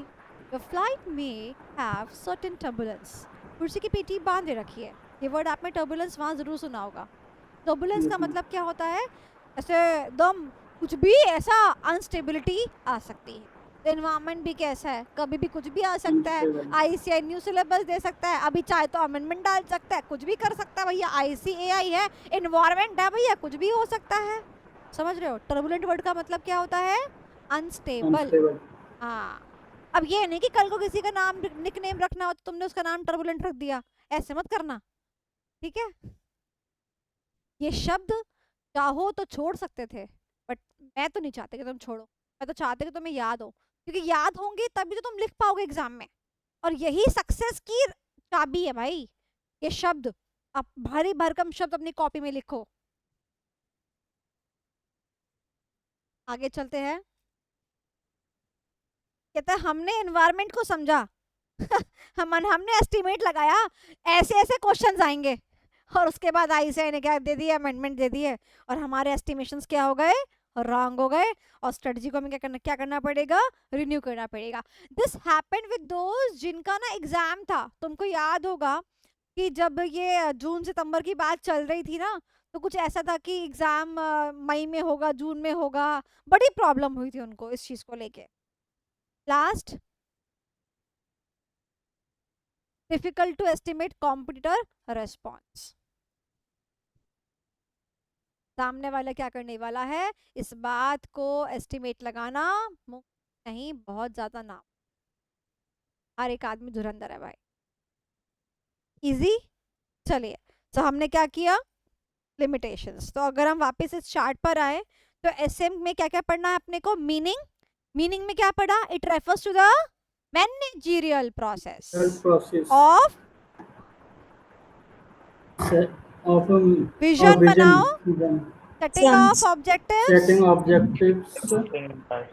द फ्लाइट में हैव सर्टेन टर्बुलेंस, कुर्सी की पेटी बांधे रखी है, ये वर्ड आपने टर्बुलेंस वहां जरूर सुना होगा। टर्बुलेंस का मतलब क्या होता है, ऐसे एकदम कुछ भी ऐसा अनस्टेबिलिटी आ सकती है। एनवायरनमेंट भी कैसा है, कभी भी कुछ भी आ सकता है, आईसीएआई न्यू सिलेबस दे सकता है, अभी चाहे तो अमेंडमेंट डाल सकता है, कुछ भी कर सकता है भैया, आईसीएआई है, एनवायरनमेंट है भैया, कुछ भी हो सकता है। समझ रहे हो, टर्बुलेंट वर्ड का मतलब क्या होता है, अनस्टेबल। हाँ, अब ये नहीं कि कल को किसी का नाम निकनेम रखना हो तो तुमने उसका नाम टर्बुलेंट रख दिया, ऐसे मत करना, ठीक है। ये शब्द चाहो तो छोड़ सकते थे, बट मैं तो नहीं चाहती कि तुम छोड़ो, मैं तो चाहती कि तुम्हें याद हो, क्योंकि याद होंगे तभी तो तुम लिख पाओगे एग्जाम में, और यही सक्सेस की चाबी है भाई, ये शब्द। आप भारी भरकम शब्द अपनी कॉपी में लिखो। आगे चलते हैं, कहते हैं हमने एनवायरनमेंट को समझा हमने एस्टिमेट लगाया, ऐसे ऐसे क्वेश्चंस आएंगे, और उसके बाद आईसीएआई ने क्या दे दिया, अमेंडमेंट दे दिए, और हमारे एस्टिमेशंस क्या हो गए, रॉन्ग हो गए, और स्ट्रेटजी को हमें क्या करना पड़ेगा, रिन्यू करना पड़ेगा। दिस हैपेंड विद दोस्त जिनका ना एग्जाम था, तुमको याद होगा कि जब ये जून सितंबर की बात चल रही थी ना, तो कुछ ऐसा था कि एग्जाम मई में होगा, जून में होगा, बड़ी प्रॉब्लम हुई थी उनको इस चीज को लेके। Last, difficult to estimate competitor response, सामने वाला क्या करने वाला है, इस बात को एस्टिमेट लगाना नहीं, बहुत ज्यादा नाम, हर एक आदमी धुरंधर है भाई। इजी। चलिए, तो हमने क्या किया, लिमिटेशंस। तो अगर हम वापस इस चार्ट पर आए तो एसएम में क्या क्या पढ़ना है अपने को, मीनिंग में क्या पढ़ा, it refers to the managerial process process of of vision बनाओ, vision, setting of objectives, setting objectives,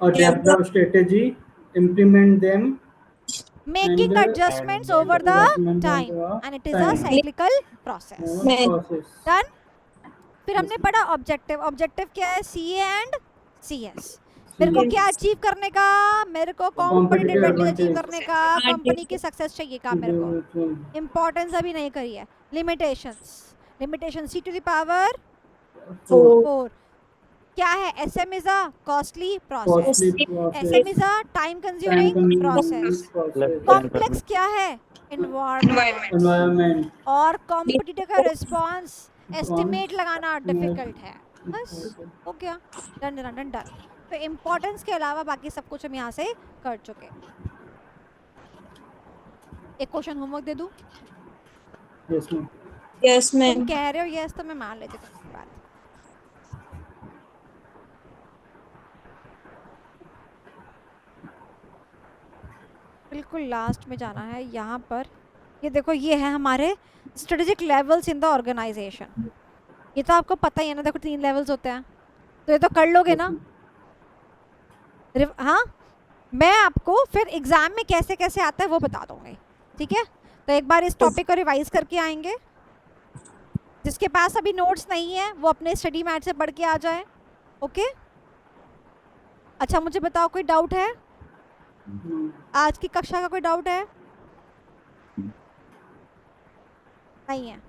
or develop strategy, implement them, making and adjustments over the adjustment time, over and it is a time. cyclical process. Process. Done. फिर हमने पढ़ा objective. Objective क्या है, CA and CS. मेरे को क्या achieve करने का, मेरे को कॉम्पिटिटिव एडवांटेज अचीव करने का, कंपनी की सक्सेस चाहिए का मेरे को। इंपॉर्टेंस अभी नहीं करी है। Limitation C to the power 4। क्या है, SM is a costly process, SM is a time consuming process. Complex क्या है, एनवायरनमेंट, और कॉम्पिटिटिव का रिस्पांस एस्टिमेट लगाना डिफिकल्ट है। बस हो गया, डन डन डन डन। तो इम्पोर्टेंस के अलावा बाकी सब कुछ हम यहाँ से कर चुके। एक क्वेश्चन होमवर्क दे दूं? Yes, ma'am. Yes, तुम ma'am. कह रहे हो यस तो मैं मान लेती हूँ तुम्हारी बात। बिल्कुल लास्ट में जाना है यहाँ पर। ये देखो, ये है हमारे strategic levels in the organization. ये तो आपको पता ही है ना, देखो 3 लेवल्स होते हैं, तो ये तो कर लोगे ना। हाँ, मैं आपको फिर एग्जाम में कैसे कैसे आता है वो बता दूंगी, ठीक है। तो एक बार इस टॉपिक को रिवाइज करके आएंगे। जिसके पास अभी नोट्स नहीं है वो अपने स्टडी मैट से पढ़ के आ जाए। ओके, अच्छा मुझे बताओ, कोई डाउट है आज की कक्षा का? कोई डाउट है? नहीं है।